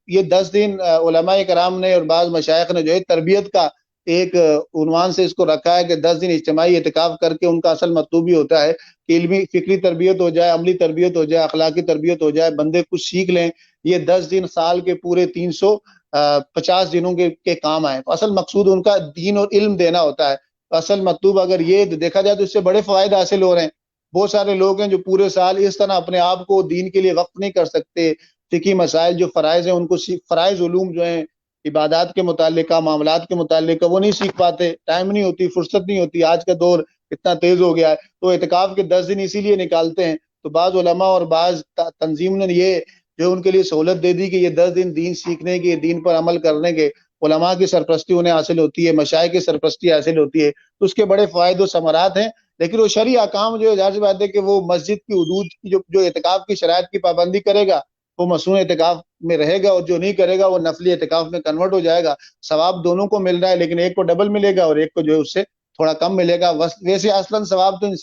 یہ 10 دن علماء کرام نے اور بعض مشائخ نے جو ہے تربیت کا ایک عنوان سے اس کو رکھا ہے کہ 10 دن اجتماعی اعتکاف کر کے ان کا اصل مطلوب ہی ہوتا ہے کہ علمی فکری تربیت ہو جائے، عملی تربیت ہو جائے، اخلاقی تربیت ہو جائے، بندے کچھ سیکھ لیں. یہ 10 دن سال کے پورے 350 دنوں کے کام آئے. تو اصل مقصود ان کا دین اور علم دینا ہوتا ہے. اصل مطلوب اگر یہ دیکھا جائے تو اس سے بڑے فوائد حاصل ہو رہے ہیں. بہت سارے لوگ ہیں جو پورے سال اس طرح اپنے آپ کو دین کے لیے وقف نہیں کر سکتے. فقہی مسائل جو فرائض ہیں ان کو فرائض علوم جو ہیں عبادات کے متعلقہ، معاملات کے متعلقہ وہ نہیں سیکھ پاتے. ٹائم نہیں ہوتی، فرصت نہیں ہوتی. آج کا دور اتنا تیز ہو گیا ہے تو اعتکاف کے 10 دن اسی لیے نکالتے ہیں. تو بعض علماء اور بعض تنظیم نے یہ جو ان کے لیے سہولت دے دی کہ یہ 10 دن دین سیکھنے کے، دین پر عمل کرنے کے، علماء کی سرپرستی انہیں حاصل ہوتی ہے، مشائخ کی سرپرستی حاصل ہوتی ہے. تو اس کے بڑے فوائد و ثمرات ہیں. لیکن وہ شرعی احکام جو ہے ظاہر سی بات ہے کہ وہ مسجد کی حدود کی جو اعتکاف کی شرائط کی پابندی کرے گا وہ مسنون اعتکاف میں رہے گا، اور جو نہیں کرے گا وہ نفلی اعتکاف میں کنورٹ ہو جائے گا. ثواب دونوں کو مل رہا ہے، لیکن ایک کو ڈبل ملے گا اور ایک کو جو ہے اس سے تھوڑا کم ملے گا. ویسے اصلاً ثواب تو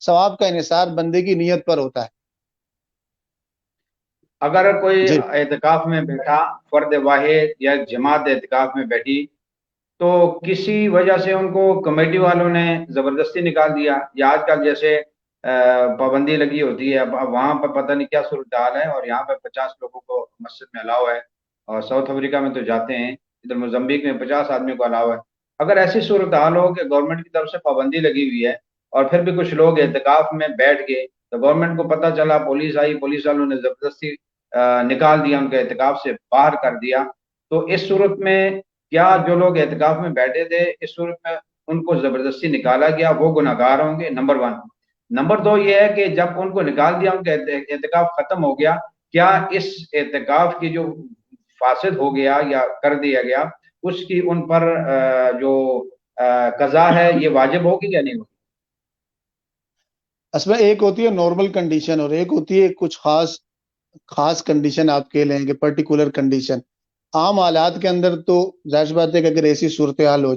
ثواب کا انحصار بندے کی نیت پر ہوتا ہے. اگر کوئی جی اعتکاف میں بیٹھا، فرد واحد یا جماعت اعتکاف میں بیٹھی، تو کسی وجہ سے ان کو کمیٹی والوں نے زبردستی نکال دیا، یا آج کل جیسے پابندی لگی ہوتی ہے، اب وہاں پر پتہ نہیں کیا صورتحال ہے، اور یہاں پہ 50 لوگوں کو مسجد میں الاؤ ہے، اور ساؤتھ افریقہ میں تو جاتے ہیں، ادھر موزمبیق میں 50 آدمیوں کو الاؤ ہے. اگر ایسی صورتحال ہو کہ گورنمنٹ کی طرف سے پابندی لگی ہوئی ہے اور پھر بھی کچھ لوگ اعتکاف میں بیٹھ گئے، تو گورنمنٹ کو پتہ چلا، پولیس آئی، پولیس والوں نے زبردستی نکال دیا، ان کے اعتکاف سے باہر کر دیا، تو اس صورت میں کیا جو لوگ اعتکاف میں بیٹھے تھے اس صورت میں ان کو زبردستی نکالا گیا، وہ گناہ گار ہوں گے؟ نمبر 1. نمبر 2 یہ ہے کہ جب ان کو نکال دیا، ان کا اعتکاف ختم ہو گیا، کیا اس اعتکاف کی جو فاسد ہو گیا یا کر دیا گیا اس کی ان پر جو قضا ہے یہ واجب ہوگی یا نہیں ہوگی؟ اصل میں ایک ہوتی ہے نارمل کنڈیشن اور ایک ہوتی ہے کچھ خاص کنڈیشن. آپ کہہ لیں کہ پرٹیکولر کنڈیشن. عام حالات کے اندر تو ظاہر سی بات ہے کہ اگر ایسی صورتحال ہو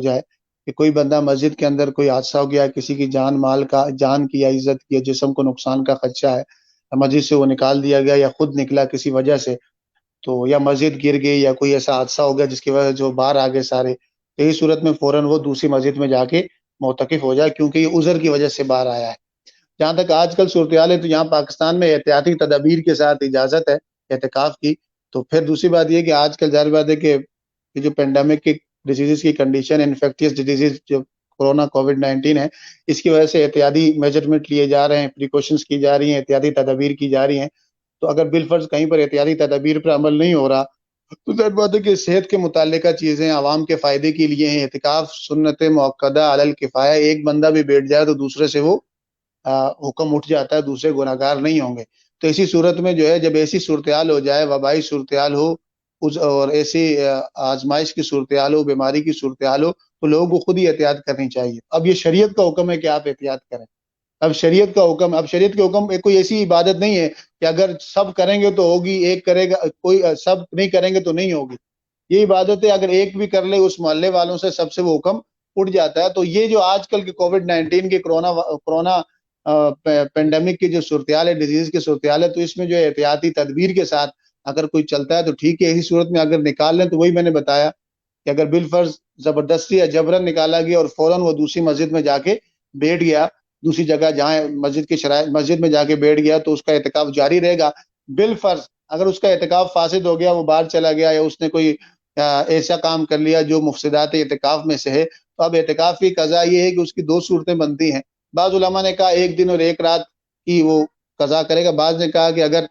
جائے کہ کوئی بندہ مسجد کے اندر کوئی حادثہ ہو گیا، کسی کی جان کی یا عزت کی یا جسم کو نقصان کا خدشہ ہے، مسجد سے وہ نکال دیا گیا یا خود نکلا کسی وجہ سے، تو یا مسجد گر گئی یا کوئی ایسا حادثہ ہو گیا جس کی وجہ سے جو باہر آ گئے سارے، تو اس صورت میں فوراً وہ دوسری مسجد میں جا کے معتکف ہو جائے کیونکہ یہ عذر کی وجہ سے باہر آیا ہے. جہاں تک آج کل صورتحال ہے تو یہاں پاکستان میں احتیاطی تدابیر کے ساتھ اجازت ہے اعتکاف کی. تو پھر دوسری بات یہ کہ آج کل ظاہر بات ہے کہ جو پینڈیمک کی ڈیزیز کی کنڈیشن، انفیکٹیس ڈیزیز جو کورونا کووڈ-19 ہے، اس کی وجہ سے احتیاطی میجرمنٹ لیے جا رہے ہیں، پریکاشنز کی جا رہی ہیں، احتیاطی تدابیر کی جا رہی ہیں. تو اگر بالفرض کہیں پر احتیاطی تدابیر پر عمل نہیں ہو رہا تو ظاہر بات ہے کہ صحت کے متعلقہ چیزیں عوام کے فائدے کے لیے ہیں. اعتکاف سنت مؤکدہ علی الکفایہ، ایک بندہ بھی بیٹھ جائے تو دوسرے سے وہ حکم اٹھ جاتا ہے، دوسرے گناہ گار نہیں ہوں گے. تو اسی صورت میں جو ہے جب ایسی صورتحال ہو جائے، وبائی صورتحال ہو اور ایسی آزمائش کی صورتحال ہو، بیماری کی صورتحال ہو، تو لوگوں کو خود ہی احتیاط کرنی چاہیے. اب یہ شریعت کا حکم ہے کہ آپ احتیاط کریں. اب شریعت کے حکم کوئی ایسی عبادت نہیں ہے کہ اگر سب کریں گے تو ہوگی، ایک کرے گا، کوئی سب نہیں کریں گے تو نہیں ہوگی. یہ عبادت ہے اگر ایک بھی کر لے اس محلے والوں سے سب سے وہ حکم اٹھ جاتا ہے. تو یہ جو آج کل کے کووڈ-19 کے کرونا پینڈیمک کی جو صورتحال ہے، ڈیزیز کی صورتحال ہے، تو اس میں جو احتیاطی تدبیر کے ساتھ اگر کوئی چلتا ہے تو ٹھیک ہے. اسی صورت میں اگر نکال لیں تو وہی میں نے بتایا کہ اگر بالفرض زبردستی یا جبرن نکالا گیا اور فوراً وہ دوسری مسجد میں جا کے بیٹھ گیا، دوسری جگہ جہاں مسجد کی شرائط مسجد میں جا کے بیٹھ گیا تو اس کا اعتکاف جاری رہے گا. بالفرض اگر اس کا اعتکاف فاسد ہو گیا، وہ باہر چلا گیا یا اس نے کوئی ایسا کام کر لیا جو مفسدات اعتکاف میں سے ہے، تو اب اعتکاف کی قضا یہ ہے کہ اس کی دو صورتیں بنتی ہیں. بعض علماء نے کہا 1 دن اور 1 رات کی وہ قضا کرے گا. بعض نے کہا کہ اگر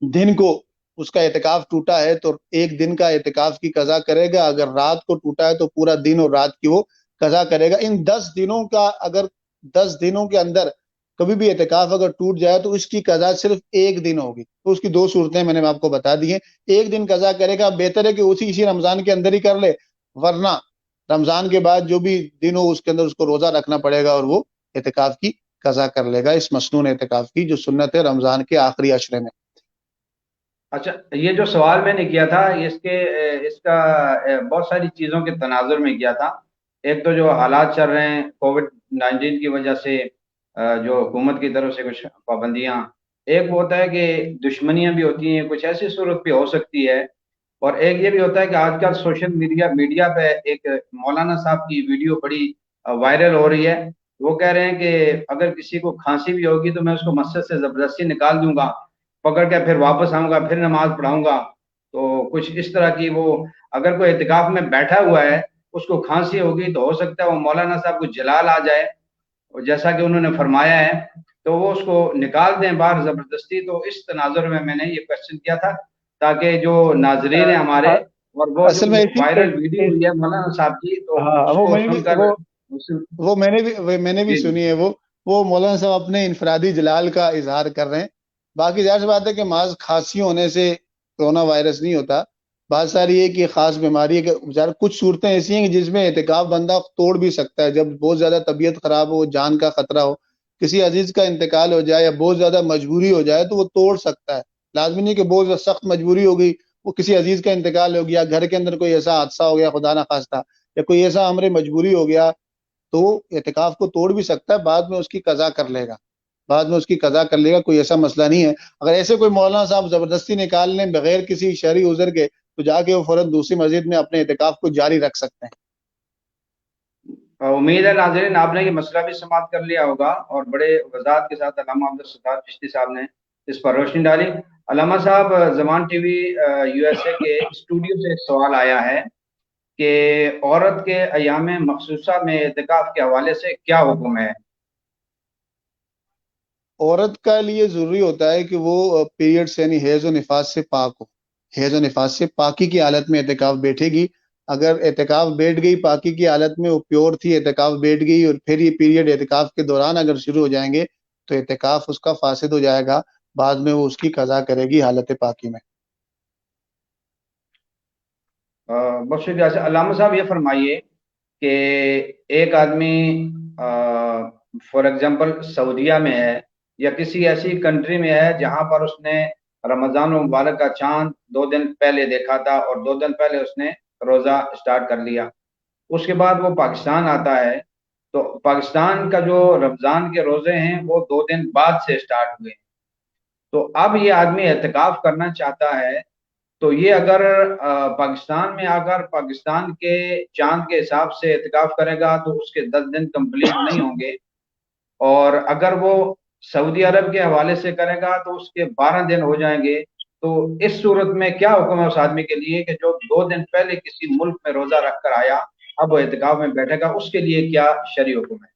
دن کو اس کا اعتکاف ٹوٹا ہے تو 1 دن کا اعتکاف کی قضا کرے گا، اگر رات کو ٹوٹا ہے تو پورا دن اور رات کی وہ قضا کرے گا. ان 10 دنوں کا اگر 10 دنوں کے اندر کبھی بھی اعتکاف اگر ٹوٹ جائے تو اس کی قضا صرف 1 دن ہوگی. تو اس کی 2 صورتیں میں نے آپ کو بتا دی ہیں. 1 دن قضا کرے گا، بہتر ہے کہ اسی رمضان کے اندر ہی کر لے، ورنہ رمضان کے بعد جو بھی دن ہو اس کے اندر اس کو روزہ رکھنا پڑے گا اور وہ اعتکاف کی قضا کر لے گا، اس مسنون اعتکاف کی جو سنت ہے رمضان کے آخری عشرے میں. اچھا، یہ جو سوال میں نے کیا تھا اس کا بہت ساری چیزوں کے تناظر میں کیا تھا. ایک تو جو حالات چل رہے ہیں کووڈ-19 کی وجہ سے، جو حکومت کی طرف سے کچھ پابندیاں، ایک وہ ہوتا ہے کہ دشمنیاں بھی ہوتی ہیں، کچھ ایسی صورت بھی ہو سکتی ہے، اور ایک یہ بھی ہوتا ہے کہ آج کل سوشل میڈیا پہ ایک مولانا صاحب کی ویڈیو بڑی وائرل ہو رہی ہے. وہ کہہ رہے ہیں کہ اگر کسی کو کھانسی بھی ہوگی تو میں اس کو مسجد سے زبردستی نکال دوں گا، پکڑ کے پھر واپس آؤں گا، پھر نماز پڑھاؤں گا. تو کچھ اس طرح کی، وہ اگر کوئی اعتکاف میں بیٹھا ہوا ہے اس کو کھانسی ہوگی تو ہو سکتا ہے وہ مولانا صاحب کو جلال آ جائے، اور جیسا کہ انہوں نے فرمایا ہے تو وہ اس کو نکال دیں باہر زبردستی. تو اس تناظر میں نے یہ کوشچن کیا تھا تاکہ جو ناظرین ہیں ہمارے، اور وہ جو اصل میں وائرل ویڈیو ہوئی ہے مولانا صاحب کی، تو اس وہ کو سن کر میں نے بھی جی سنی ہے. وہ مولانا صاحب اپنے انفرادی جلال کا اظہار کر رہے ہیں. باقی ظاہر سی بات ہے کہ محض کھانسی ہونے سے کورونا وائرس نہیں ہوتا. بات ساری یہ کہ خاص بیماری ہے کہ کچھ صورتیں ایسی ہیں کہ جس میں اعتکاف بندہ توڑ بھی سکتا ہے. جب بہت زیادہ طبیعت خراب ہو، جان کا خطرہ ہو، کسی عزیز کا انتقال ہو جائے یا بہت زیادہ مجبوری ہو جائے تو وہ توڑ سکتا ہے. لازمی نہیں کہ بہت زیادہ سخت مجبوری ہو گئی، وہ کسی عزیز کا انتقال ہو گیا، گھر کے اندر کوئی ایسا حادثہ ہو گیا خدا نخواستہ، یا کوئی ایسا امر مجبوری ہو گیا تو اعتکاف کو توڑ بھی سکتا ہے. بعد میں اس کی قضا کر لے گا، کوئی ایسا مسئلہ نہیں ہے. اگر ایسے کوئی مولانا صاحب زبردستی نکال لیں بغیر کسی شرعی عذر کے تو جا کے وہ فوراً دوسری مسجد میں اپنے اعتکاف کو جاری رکھ سکتے ہیں. امید ہے ناظرین آپ نے یہ مسئلہ بھی سماعت کر لیا ہوگا، اور بڑے وضاحت کے ساتھ علامہ عبدالستار چشتی صاحب نے اس پر روشنی ڈالی. علامہ صاحب، زمان ٹی وی USA کے اسٹوڈیو سے ایک سوال آیا ہے کہ عورت کے ایام مخصوصہ میں اعتکاف کے حوالے سے کیا حکم ہے؟ عورت کا لیے ضروری ہوتا ہے کہ وہ پیریڈ یعنی حیض و نفاس سے پاک ہو. حیض و نفاس سے پاکی کی حالت میں اعتکاف بیٹھے گی. اگر اعتکاف بیٹھ گئی پاکی کی حالت میں، وہ پیور تھی، اعتکاف بیٹھ گئی اور پھر یہ پیریڈ اعتکاف کے دوران اگر شروع ہو جائیں گے تو اعتکاف اس کا فاسد ہو جائے گا. بعد میں وہ اس کی قضا کرے گی حالت پاکی میں. بہت شکریہ. علامہ صاحب یہ فرمائیے کہ ایک آدمی فار ایگزامپل سعودیہ میں ہے یا کسی ایسی کنٹری میں ہے جہاں پر اس نے رمضان المبارک کا چاند 2 دن پہلے دیکھا تھا اور 2 دن پہلے اس نے روزہ سٹارٹ کر لیا. اس کے بعد وہ پاکستان آتا ہے تو پاکستان کا جو رمضان کے روزے ہیں وہ 2 دن بعد سے سٹارٹ ہوئے. تو اب یہ آدمی اعتکاف کرنا چاہتا ہے تو یہ اگر پاکستان میں آ کر پاکستان کے چاند کے حساب سے اعتکاف کرے گا تو اس کے 10 دن کمپلیٹ نہیں ہوں گے، اور اگر وہ سعودی عرب کے حوالے سے کرے گا تو اس کے 12 دن ہو جائیں گے. تو اس صورت میں کیا حکم ہے اس آدمی کے لیے کہ جو 2 دن پہلے کسی ملک میں روزہ رکھ کر آیا اب وہ اعتکاف میں بیٹھے گا، اس کے لیے کیا شرعی حکم ہے؟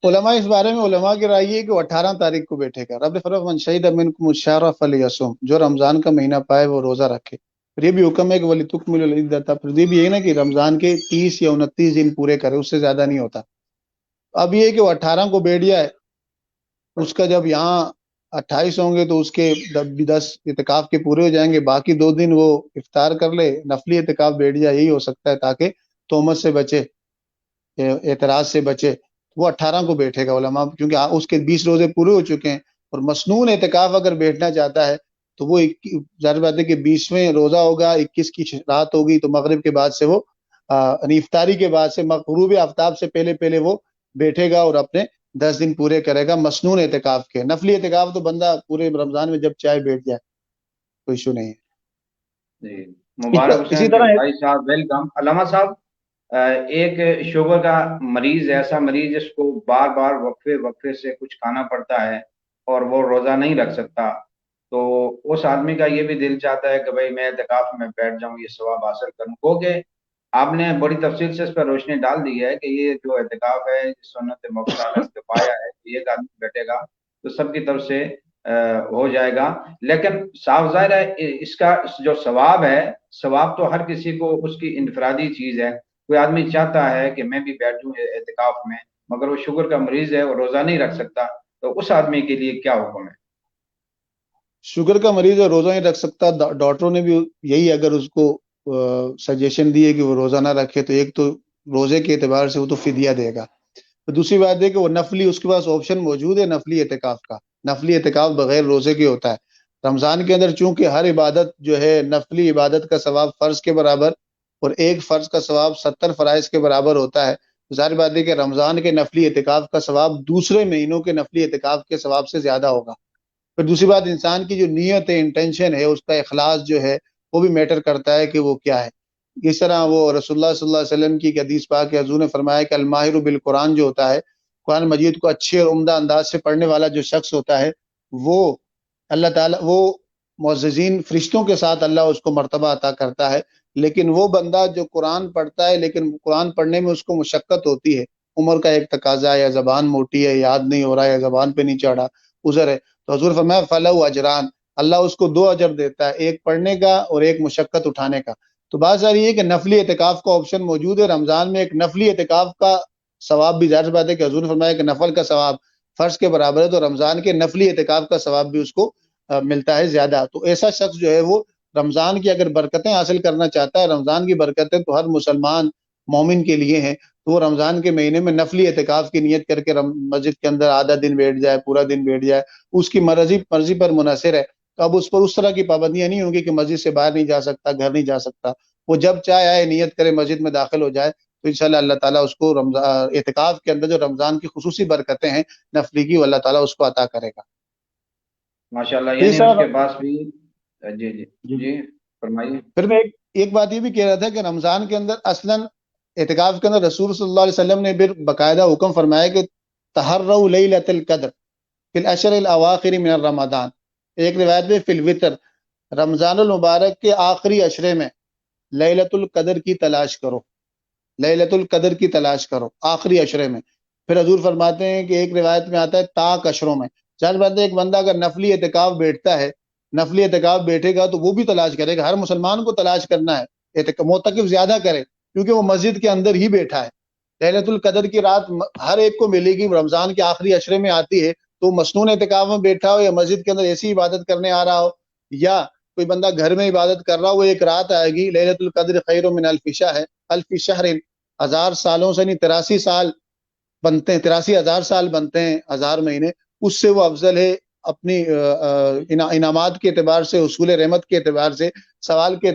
علماء اس بارے میں علماء کی رائے ہے کہ وہ 18 تاریخ کو بیٹھے گا. رب فرق من شہید منکم الشہر فلیصم، جو رمضان کا مہینہ پائے وہ روزہ رکھے. پھر یہ بھی حکم ہے کہ ولیتکملوا العدۃ، پھر یہ بھی ہے نا کہ رمضان کے 30 یا 29 دن پورے کرے، اس سے زیادہ نہیں ہوتا. اب یہ کہ وہ 18 کو بیٹھ جائے، اس کا جب یہاں 28 ہوں گے تو اس کے 10 اعتکاف کے پورے ہو جائیں گے، باقی 2 دن وہ افطار کر لے، نفلی اعتکاف بیٹھ جائے. یہی ہو سکتا ہے تاکہ تہمت سے بچے، اعتراض سے بچے. وہ 18 کو بیٹھے گا علماء، کیونکہ اس کے 20 روزے پورے ہو چکے ہیں. اور مسنون اعتکاف اگر بیٹھنا چاہتا ہے تو وہ ظاہر بات ہے کہ 20ویں روزہ ہوگا، 21 کی رات ہوگی تو مغرب کے بعد سے وہ افطاری کے بعد سے غروب آفتاب سے پہلے وہ بیٹھے گا اور اپنے 10 دن پورے کرے گا مسنون اعتکاف کے. نفلی اعتکاف تو بندہ پورے رمضان میں جب چاہے بیٹھ جائے، کوئی ایشو نہیں ہے. جی، مبارک اسی حسین طرح بھائی صاحب، ویلکم. علامہ صاحب، ایک شوگر کا مریض، ایسا مریض جس کو بار بار وقفے سے کچھ کھانا پڑتا ہے اور وہ روزہ نہیں رکھ سکتا، تو اس آدمی کا یہ بھی دل چاہتا ہے کہ بھائی میں اعتکاف میں بیٹھ جاؤں، یہ ثواب حاصل کروں۔ کیونکہ آپ نے بڑی تفصیل سے اس پر روشنی ڈال دی ہے کہ یہ جو اعتکاف ہے، سنت مؤکدہ جو پایا ہے کہ ایک آدمی بیٹھے گا تو سب کی طرف سے ہو جائے گا۔ لیکن صاف ظاہر ہے اس کا جو ثواب ہے، ثواب تو ہر کسی کو اس کی انفرادی چیز ہے۔ کوئی آدمی چاہتا ہے کہ میں بھی بیٹھوں اعتکاف میں، مگر وہ شوگر کا مریض ہے، وہ روزہ نہیں رکھ سکتا، تو اس آدمی کے لیے کیا حکم ہے؟ شوگر کا مریض ہے، روزہ نہیں رکھ سکتا، ڈاکٹروں نے بھی یہی اگر اس کو سجیشن دی ہے کہ وہ روزہ نہ رکھے، تو ایک تو روزے کے اعتبار سے وہ تو فدیہ دے گا، تو دوسری بات ہے کہ وہ نفلی، اس کے پاس آپشن موجود ہے نفلی اعتکاف کا۔ نفلی اعتکاف بغیر روزے کے ہوتا ہے۔ رمضان کے اندر چونکہ ہر عبادت جو ہے نفلی عبادت کا ثواب فرض کے برابر اور ایک فرض کا ثواب 70 فرائض کے برابر ہوتا ہے، ظاہر بات ہے کہ رمضان کے نفلی اعتکاف کا ثواب دوسرے مہینوں کے نفلی اعتکاف کے ثواب سے زیادہ ہوگا۔ پھر دوسری بات، انسان کی جو نیت ہے، انٹینشن ہے، اس کا اخلاص جو ہے وہ بھی میٹر کرتا ہے کہ وہ کیا ہے۔ اس طرح وہ رسول اللہ صلی اللہ علیہ وسلم کی حدیث پاک ہے، حضور نے فرمایا کہ الماہر بالقرآن جو ہوتا ہے، قرآن مجید کو اچھے اور عمدہ انداز سے پڑھنے والا جو شخص ہوتا ہے، وہ اللہ تعالیٰ، وہ معززین فرشتوں کے ساتھ اللہ اس کو مرتبہ عطا کرتا ہے۔ لیکن وہ بندہ جو قرآن پڑھتا ہے لیکن قرآن پڑھنے میں اس کو مشقت ہوتی ہے، عمر کا ایک تقاضا ہے، یا زبان موٹی ہے، یاد نہیں ہو رہا ہے، یا زبان پہ نہیں چڑھا، عذر ہے، تو حضور فرمایا فَلَهُ اجران، اللہ اس کو 2 اجر دیتا ہے، ایک پڑھنے کا اور ایک مشقت اٹھانے کا۔ تو بات ساری یہ کہ نفلی اعتکاف کا آپشن موجود ہے۔ رمضان میں ایک نفلی اعتکاف کا ثواب بھی ظاہر بات ہے کہ حضور نے فرمایا کہ نفل کا ثواب فرض کے برابر ہے، تو رمضان کے نفلی اعتکاف کا ثواب بھی اس کو ملتا ہے زیادہ۔ تو ایسا شخص جو ہے وہ رمضان کی اگر برکتیں حاصل کرنا چاہتا ہے، رمضان کی برکتیں تو ہر مسلمان مومن کے لیے ہیں، تو وہ رمضان کے مہینے میں نفلی اعتکاف کی نیت کر کے مسجد کے اندر آدھا دن بیٹھ جائے، پورا دن بیٹھ جائے، اس کی مرضی پر منحصر ہے۔ تو اب اس پر اس طرح کی پابندیاں نہیں ہوں گی کہ مسجد سے باہر نہیں جا سکتا، گھر نہیں جا سکتا، وہ جب چاہے آئے، نیت کرے، مسجد میں داخل ہو جائے، تو انشاءاللہ اللہ تعالیٰ اس کو اعتکاف کے اندر جو رمضان کی خصوصی برکتیں ہیں نفلی کی، وہ اللہ تعالیٰ اس کو عطا کرے گا۔ ماشاءاللہ، جی یعنی اس صاحب، کے پاس بھی جی جی جی فرمائیے۔ پھر میں ایک بات یہ بھی کہہ رہا تھا کہ رمضان کے اندر اصلاً اعتکاف کے اندر رسول صلی اللہ علیہ وسلم نے پھر باقاعدہ حکم فرمایا کہ تحروا لیلۃ القدر فی العشر الاواخر من رمضان، ایک روایت میں فی الوتر، رمضان المبارک کے آخری عشرے میں لیلۃ القدر کی تلاش کرو، لیلۃ القدر کی تلاش کرو آخری عشرے میں۔ پھر حضور فرماتے ہیں کہ ایک روایت میں آتا ہے تاک عشروں میں۔ ظاہر بات ہے ایک بندہ اگر نفلی اعتکاف بیٹھتا ہے، نفلی اعتکاف بیٹھے گا تو وہ بھی تلاش کرے گا، ہر مسلمان کو تلاش کرنا ہے، معتکف زیادہ کرے کیونکہ وہ مسجد کے اندر ہی بیٹھا ہے۔ لیلۃ القدر کی رات ہر ایک کو ملے گی، رمضان کے آخری عشرے میں آتی ہے، تو مسنون اعتکاف میں بیٹھا ہو یا مسجد کے اندر ایسی عبادت کرنے آ رہا ہو، یا کوئی بندہ گھر میں عبادت کر رہا ہو، وہ ایک رات آئے گی، لیلۃ القدر خیر من الف شہر، الف شہر، 1000 سالوں سے، نہیں 83 سال بنتے ہیں، 83,000 سال بنتے ہیں 1000 مہینے، اس سے وہ افضل ہے اپنی انعامات کے اعتبار سے، حصول رحمت کے اعتبار سے، ثواب کے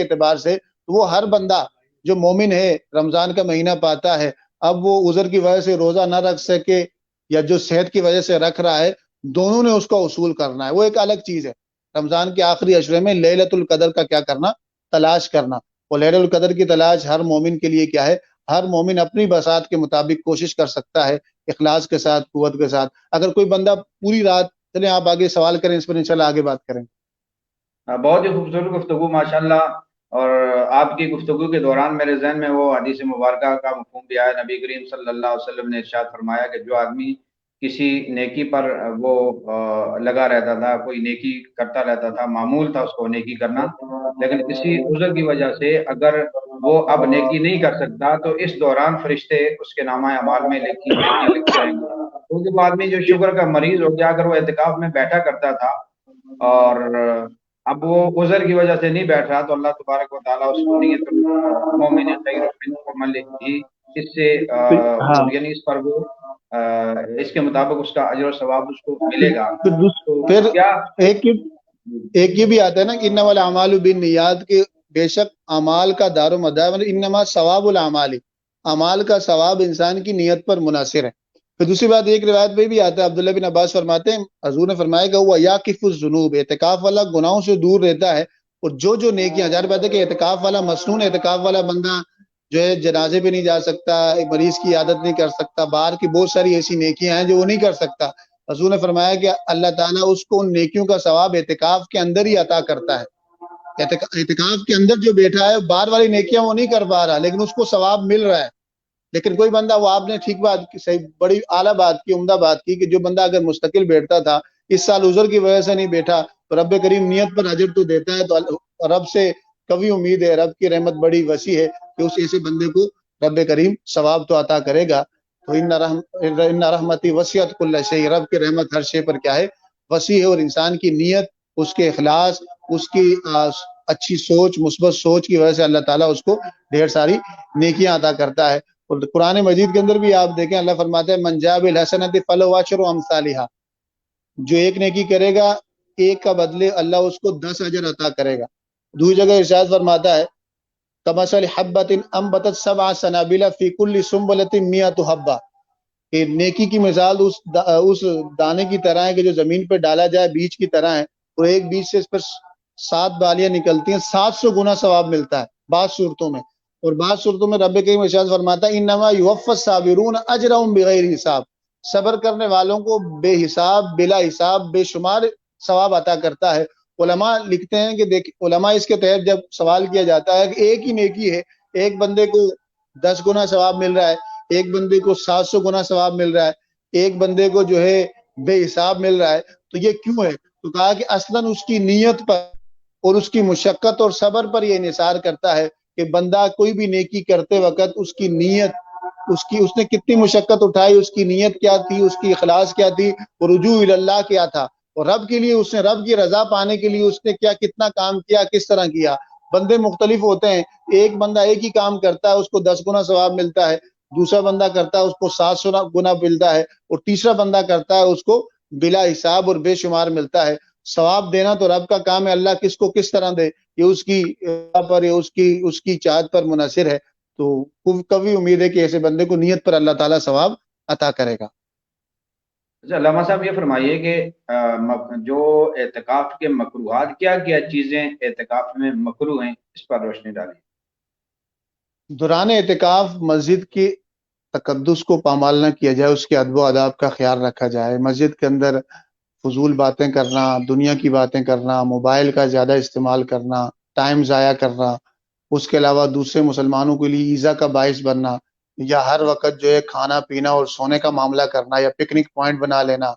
اعتبار سے۔ وہ ہر بندہ جو مومن ہے رمضان کا مہینہ پاتا ہے، اب وہ عذر کی وجہ سے روزہ نہ رکھ سکے یا جو صحت کی وجہ سے رکھ رہا ہے، دونوں نے اس کو حصول کرنا ہے، وہ ایک الگ چیز ہے۔ رمضان کے آخری عشرے میں لیلۃ القدر کا کیا کرنا؟ تلاش کرنا۔ اور لیلۃ القدر کی تلاش ہر مومن کے لیے کیا ہے؟ ہر مومن اپنی بساط کے مطابق کوشش کر سکتا ہے، اخلاص کے ساتھ، قوت کے ساتھ۔ اگر کوئی بندہ پوری رات، چلیں آپ آگے سوال کریں، اس پر انشاءاللہ آگے بات کریں۔ بہت ہی خوبصورت گفتگو ماشاءاللہ، اور آپ کی گفتگو کے دوران میرے ذہن میں وہ حدیث مبارکہ کا مفہوم بھی آیا۔ نبی کریم صلی اللہ علیہ وسلم نے ارشاد فرمایا کہ جو آدمی کسی نیکی پر وہ لگا رہتا تھا، کوئی نیکی کرتا رہتا تھا، معمول تھا اس کو نیکی کرنا، لیکن کسی عذر کی وجہ سے اگر وہ اب نیکی نہیں کر سکتا، تو اس دوران فرشتے اس کے نامہ اعمال میں نیکیاں لکھتے رہیں گے۔ کیونکہ وہ آدمی جو شوگر کا مریض ہو گیا، اگر وہ اعتکاف میں بیٹھا کرتا تھا اور اب وہ عذر کی وجہ سے نہیں بیٹھ رہا، تو اللہ تبارک و تعالیٰ اس کو نیت مومن خیر من ہی، اس سے ہاں، یعنی اس پر وہ اس کے مطابق اس کا اجر و ثواب اس کو ملے گا۔ تو پھر کیا ایک یہ بھی آتا ہے نا کہ انما الاعمال بالنیات، کے بے شک اعمال کا دار و مدار، انما ثواب الاعمال، اعمال کا ثواب انسان کی نیت پر منحصر ہے۔ پھر دوسری بات، ایک روایت میں بھی آتا ہے، عبداللہ بن عباس فرماتے ہیں حضور نے فرمایا کہ وہ یاقف الذنوب، اعتکاف والا گناہوں سے دور رہتا ہے، اور جو نیکیاں، ظاہر بات ہے کہ اعتکاف والا، مسنون اعتکاف والا بندہ جو ہے جنازے پہ نہیں جا سکتا، مریض کی عیادت نہیں کر سکتا، باہر کی بہت ساری ایسی نیکیاں ہیں جو وہ نہیں کر سکتا، حضور نے فرمایا کہ اللہ تعالیٰ اس کو ان نیکیوں کا ثواب اعتکاف کے اندر ہی عطا کرتا ہے۔ اعتکاف کے اندر جو بیٹھا ہے باہر والی نیکیاں وہ نہیں کر پا رہا، لیکن اس کو ثواب مل رہا ہے۔ لیکن کوئی بندہ، وہ آپ نے ٹھیک بات کی، صحیح بڑی اعلیٰ بات کی، عمدہ بات کی، کہ جو بندہ اگر مستقل بیٹھتا تھا، اس سال عذر کی وجہ سے نہیں بیٹھا، تو رب کریم نیت پر اجر تو دیتا ہے، تو رب سے کبھی امید ہے، رب کی رحمت بڑی وسیع ہے کہ اس ایسے بندے کو رب کریم ثواب تو عطا کرے گا۔ تو ان رحمتی وسعت کل شیء، رب کی رحمت ہر شے پر کیا ہے؟ وسیع ہے، اور انسان کی نیت، اس کے اخلاص، اس کی اچھی سوچ، مثبت سوچ کی وجہ سے اللہ تعالیٰ اس کو ڈھیر ساری نیکیاں عطا کرتا ہے۔ اور قرآن مجید کے اندر بھی آپ دیکھیں، اللہ فرماتے ہیں من جاء بالحسنۃ فلہ عشر امثالھا، جو ایک نیکی کرے گا ایک کا بدلے اللہ اس کو 10 اجر عطا کرے گا۔ دوسری جگہ ارشاد فرماتا ہے کمثل حبۃ انبتت سبع سنابل فی کل سنبلۃ مئۃ حبۃ، کہ نیکی کی مثال اس دانے کی طرح ہے کہ جو زمین پہ ڈالا جائے بیج کی طرح ہے، اور ایک بیج سے اس پر 7 بالیاں نکلتی ہیں، 700 گنا ثواب ملتا ہے بعض صورتوں میں۔ اور بعض صورتوں میں رب کریم ارشاد فرماتا ہے انما یوفی الصابرون اجرهم بغیر حساب، صبر کرنے والوں کو بے حساب، بلا حساب، بے شمار ثواب عطا کرتا ہے۔ علماء لکھتے ہیں کہ علماء اس کے تحت جب سوال کیا جاتا ہے کہ ایک ہی نیکی ہے، ایک بندے کو 10 گنا ثواب مل رہا ہے، ایک بندے کو 700 گنا ثواب مل رہا ہے، ایک بندے کو جو ہے بے حساب مل رہا ہے، تو یہ کیوں ہے؟ تو کہا کہ اصلاً اس کی نیت پر اور اس کی مشقت اور صبر پر یہ انحصار کرتا ہے کہ بندہ کوئی بھی نیکی کرتے وقت اس کی نیت، اس نے کتنی مشقت اٹھائی، اس کی نیت کیا تھی، اس کی اخلاص کیا تھی، اور رجوع اللہ کیا تھا، اور رب کے لیے اس نے رب کی رضا پانے کے لیے اس نے کتنا کام کیا، کس طرح کیا۔ بندے مختلف ہوتے ہیں، ایک بندہ ایک ہی کام کرتا ہے اس کو 10 گنا ثواب ملتا ہے، دوسرا بندہ کرتا ہے اس کو 700 گنا ملتا ہے، اور تیسرا بندہ کرتا ہے اس کو بلا حساب اور بے شمار ملتا ہے۔ ثواب دینا تو رب کا کام ہے، اللہ کس کو کس طرح دے یہ اس کی پر، اس کی چاہت پر منحصر ہے۔ تو کبھی امید ہے کہ ایسے بندے کو نیت پر اللہ تعالیٰ ثواب عطا کرے گا۔ اچھا علامہ صاحب، یہ فرمائیے کہ جو اعتکاف کے مکروہات، کیا کیا چیزیں اعتکاف میں مکروہ ہیں، اس پر روشنی ڈالیں۔ دوران اعتکاف مسجد کی تقدس کو پامال نہ کیا جائے، اس کے ادب و آداب کا خیال رکھا جائے۔ مسجد کے اندر فضول باتیں کرنا، دنیا کی باتیں کرنا، موبائل کا زیادہ استعمال کرنا، ٹائم ضائع کرنا، اس کے علاوہ دوسرے مسلمانوں کے لیے ایذا کا باعث بننا، یا ہر وقت جو ہے کھانا پینا اور سونے کا معاملہ کرنا، یا پکنک پوائنٹ بنا لینا،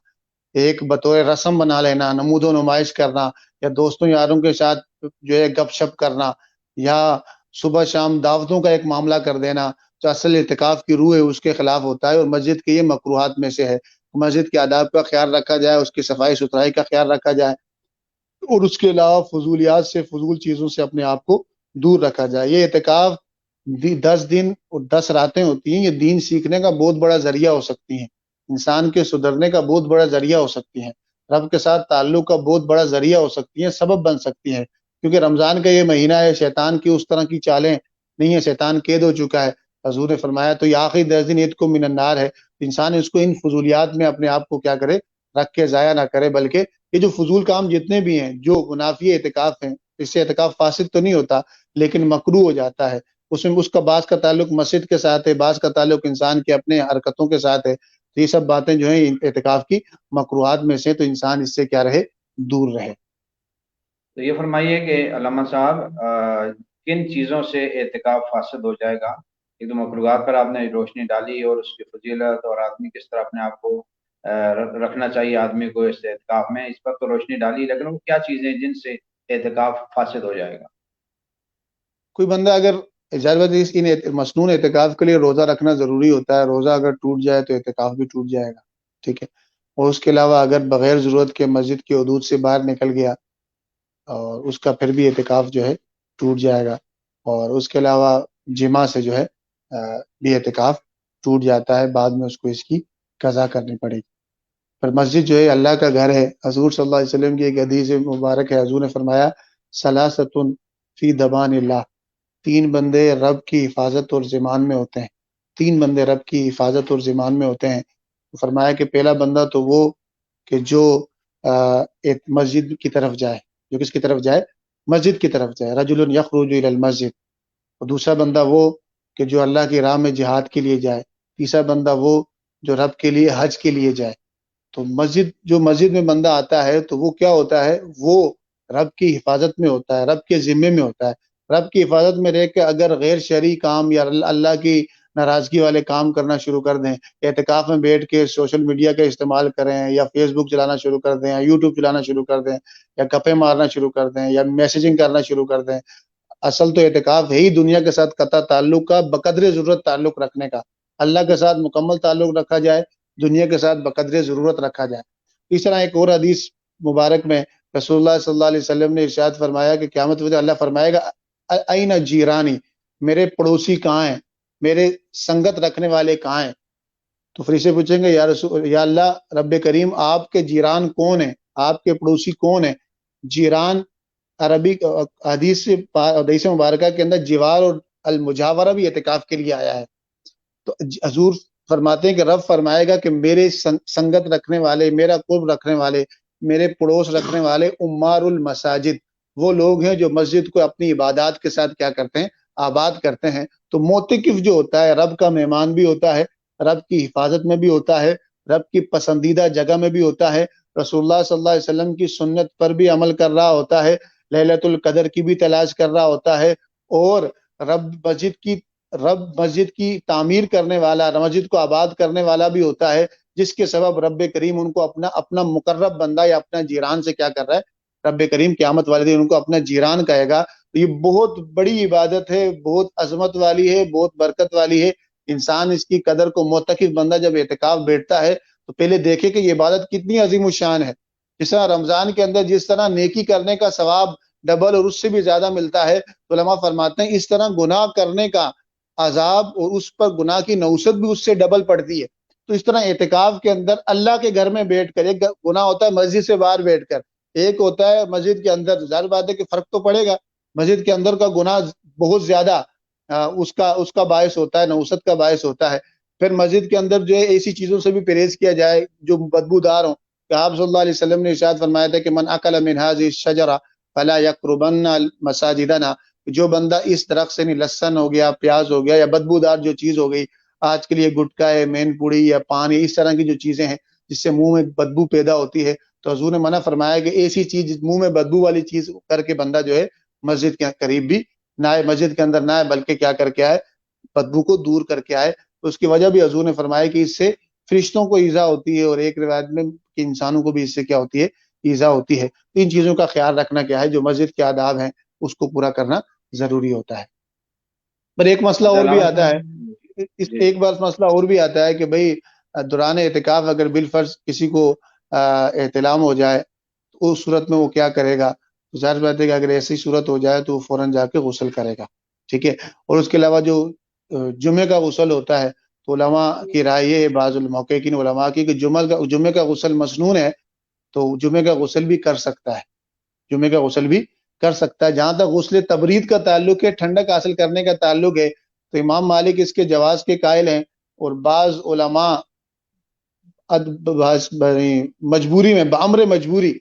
ایک بطور رسم بنا لینا، نمود و نمائش کرنا، یا دوستوں یاروں کے ساتھ جو ہے گپ شپ کرنا، یا صبح شام دعوتوں کا ایک معاملہ کر دینا، جو اصل اعتکاف کی روح ہے اس کے خلاف ہوتا ہے، اور مسجد کے یہ مکروہات میں سے ہے۔ مسجد کے آداب کا خیال رکھا جائے، اس کی صفائی ستھرائی کا خیال رکھا جائے، اور اس کے علاوہ فضولیات سے، فضول چیزوں سے اپنے آپ کو دور رکھا جائے۔ یہ اعتکاف 10 دن اور 10 راتیں ہوتی ہیں، یہ دین سیکھنے کا بہت بڑا ذریعہ ہو سکتی ہیں، انسان کے سدھرنے کا بہت بڑا ذریعہ ہو سکتی ہیں، رب کے ساتھ تعلق کا بہت بڑا ذریعہ ہو سکتی ہیں، سبب بن سکتی ہیں، کیونکہ رمضان کا یہ مہینہ ہے، شیطان کی اس طرح کی چالیں نہیں ہے، شیطان قید ہو چکا ہے۔ حضور نے فرمایا تو یہ آخری 10 دن عید کو من النار ہے، انسان اس کو ان فضولیات میں اپنے آپ کو کیا کرے، رکھ کے ضائع نہ کرے، بلکہ یہ جو فضول کام جتنے بھی ہیں جو منافی اعتکاف ہیں، اس سے اعتکاف فاسد تو نہیں ہوتا لیکن مکروہ ہو جاتا ہے، اس میں اس کا بعض کا تعلق مسجد کے ساتھ ہے، بعض کا تعلق انسان کے اپنے حرکتوں کے ساتھ ہے، تو یہ سب باتیں جو ہیں اعتکاف کی مکروہات میں سے، تو انسان اس سے کیا رہے، دور رہے۔ تو یہ فرمائیے کہ علامہ صاحب کن چیزوں سے اعتکاف فاسد ہو جائے گا؟ ایک تو مکروہات پر آپ نے روشنی ڈالی، اور اس کی فضیلت، اور آدمی کس طرح اپنے آپ کو رکھنا چاہیے آدمی کو اس اعتکاف میں، اس پر تو روشنی ڈالی، لیکن وہ کیا چیزیں جن سے اعتکاف فاسد ہو جائے گا؟ کوئی بندہ اگر اجازت ان مسنون اعتکاف کے لیے روزہ رکھنا ضروری ہوتا ہے، روزہ اگر ٹوٹ جائے تو اعتکاف بھی ٹوٹ جائے گا، ٹھیک ہے۔ اور اس کے علاوہ اگر بغیر ضرورت کے مسجد کی حدود سے باہر نکل گیا، اور اس کا پھر بھی اعتکاف جو ہے ٹوٹ جائے گا، اور اس کے علاوہ جمع سے جو ہے بھی اعتکاف ٹوٹ جاتا ہے، بعد میں اس کو اس کی قضا کرنی پڑے گی۔ پر مسجد جو ہے اللہ کا گھر ہے، حضور صلی اللہ علیہ وسلم کی ایک حدیث مبارک ہے، حضور نے فرمایا ثلاثۃ فی دمان اللہ، 3 بندے رب کی حفاظت اور ضمان میں ہوتے ہیں، 3 بندے رب کی حفاظت اور ضمان میں ہوتے ہیں۔ فرمایا کہ پہلا بندہ تو وہ کہ جو ایک مسجد کی طرف جائے، جو کس کی طرف جائے، مسجد کی طرف جائے، رجل یخرج الی المسجد، اور دوسرا بندہ وہ کہ جو اللہ کی راہ میں جہاد کے لیے جائے، تیسرا بندہ وہ جو رب کے لیے حج کے لیے جائے۔ تو جو مسجد میں بندہ آتا ہے تو وہ کیا ہوتا ہے، وہ رب کی حفاظت میں ہوتا ہے، رب کے ذمے میں ہوتا ہے۔ رب کی حفاظت میں رہ کے اگر غیر شرعی کام یا اللہ کی ناراضگی والے کام کرنا شروع کر دیں، اعتکاف میں بیٹھ کے سوشل میڈیا کا استعمال کریں، یا فیس بک چلانا شروع کر دیں، یا یوٹیوب چلانا شروع کر دیں، یا گپے مارنا شروع کر دیں، یا میسیجنگ کرنا شروع کر دیں، اصل تو اعتکاف ہے ہی دنیا کے ساتھ قطع تعلق کا، بقدر ضرورت تعلق رکھنے کا۔ اللہ کے ساتھ مکمل تعلق رکھا جائے، دنیا کے ساتھ بقدر ضرورت رکھا جائے۔ اس طرح ایک اور حدیث مبارک میں رسول اللہ صلی اللہ علیہ وسلم نے ارشاد فرمایا کہ قیامت کے دن اللہ فرمائے گا این جیرانی، میرے پڑوسی کہاں ہیں، میرے سنگت رکھنے والے کہاں ہیں؟ تو فرشتے پوچھیں گے یا اللہ رب کریم، آپ کے جیران کون ہیں، آپ کے پڑوسی کون ہیں؟ جیران عربی حدیث مبارکہ کے اندر جوار اور المجاورہ بھی اعتکاف کے لیے آیا ہے۔ تو حضور فرماتے ہیں کہ رب فرمائے گا کہ میرے سنگت رکھنے والے، میرا قرب رکھنے والے، میرے پڑوس رکھنے والے عمار المساجد، وہ لوگ ہیں جو مسجد کو اپنی عبادات کے ساتھ کیا کرتے ہیں، آباد کرتے ہیں۔ تو معتکف جو ہوتا ہے رب کا مہمان بھی ہوتا ہے، رب کی حفاظت میں بھی ہوتا ہے، رب کی پسندیدہ جگہ میں بھی ہوتا ہے، رسول اللہ صلی اللہ علیہ وسلم کی سنت پر بھی عمل کر رہا ہوتا ہے، لیلۃ القدر کی بھی تلاش کر رہا ہوتا ہے، اور رب مسجد کی تعمیر کرنے والا، مسجد کو آباد کرنے والا بھی ہوتا ہے، جس کے سبب رب کریم ان کو اپنا مقرب بندہ یا اپنا جیران سے کیا کر رہا ہے، رب کریم قیامت والے دن ان کو اپنا جیران کہے گا۔ تو یہ بہت بڑی عبادت ہے، بہت عظمت والی ہے، بہت برکت والی ہے۔ انسان اس کی قدر کو، معتکف بندہ جب اعتکاف بیٹھتا ہے تو پہلے دیکھے کہ یہ عبادت کتنی عظیم الشان ہے۔ جس طرح رمضان کے اندر جس طرح نیکی کرنے کا ثواب ڈبل اور اس سے بھی زیادہ ملتا ہے، علماء فرماتے ہیں اس طرح گناہ کرنے کا عذاب اور اس پر گناہ کی نوست بھی اس سے ڈبل پڑتی ہے۔ تو اس طرح اعتکاف کے اندر اللہ کے گھر میں بیٹھ کر، ایک گناہ ہوتا ہے مسجد سے باہر بیٹھ کر، ایک ہوتا ہے مسجد کے اندر۔ ظاہر بات ہے کہ فرق تو پڑے گا، مسجد کے اندر کا گناہ بہت زیادہ اس کا باعث ہوتا ہے، نوست کا باعث ہوتا ہے۔ پھر مسجد کے اندر جو ہے ایسی چیزوں سے بھی پرہیز کیا جائے جو بدبودار ہوں، کہ آپ صلی اللہ علیہ وسلم نے ارشاد فرمایا تھا کہ من اکل من هذه الشجرہ فلا یقربن مساجدنا، جو بندہ اس درخت سے نہیں، لہسن ہو گیا، پیاز ہو گیا، یا بدبودار جو چیز ہو گئی، آج کے لیے گٹکا ہے، مین پوڑی یا پانی، اس طرح کی جو چیزیں ہیں جس سے منہ میں بدبو پیدا ہوتی ہے، تو حضور نے منع فرمایا کہ ایسی چیز، منہ میں بدبو والی چیز کر کے بندہ جو ہے مسجد کے قریب بھی نہ آئے، مسجد کے اندر نہ آئے، بلکہ کیا کر کے آئے، بدبو کو دور کر کے آئے۔ تو اس کی وجہ بھی حضور نے فرمایا کہ اس سے فرشتوں کو ایذا ہوتی ہے، اور ایک روایت میں کہ انسانوں کو بھی اس سے کیا ہوتی ہے، ایذا ہوتی ہے۔ ان چیزوں کا خیال رکھنا کیا ہے، جو مسجد کے آداب ہیں اس کو پورا کرنا ضروری ہوتا ہے۔ پر ایک مسئلہ اور بھی آتا ہے، ایک بار مسئلہ اور بھی آتا ہے کہ بھئی دوران اعتکاف اگر بالفرض کسی کو احتلام ہو جائے تو اس صورت میں وہ کیا کرے گا؟ ظاہر بات ہے کہ اگر ایسی صورت ہو جائے تو وہ فوراً جا کے غسل کرے گا، ٹھیک ہے۔ اور اس کے علاوہ جو جمعے کا غسل ہوتا ہے، تو علماء کی رائے یہ ہے، بعض المحققین علماء کی، کہ جمعے کا غسل مسنون ہے، تو جمعے کا غسل بھی کر سکتا ہے، جمعے کا غسل بھی کر سکتا ہے۔ جہاں تک غسل تبرید کا تعلق ہے، ٹھنڈک حاصل کرنے کا تعلق ہے، تو امام مالک اس کے جواز کے قائل ہیں، اور بعض علماء مجبوری میں، بامر مجبوری،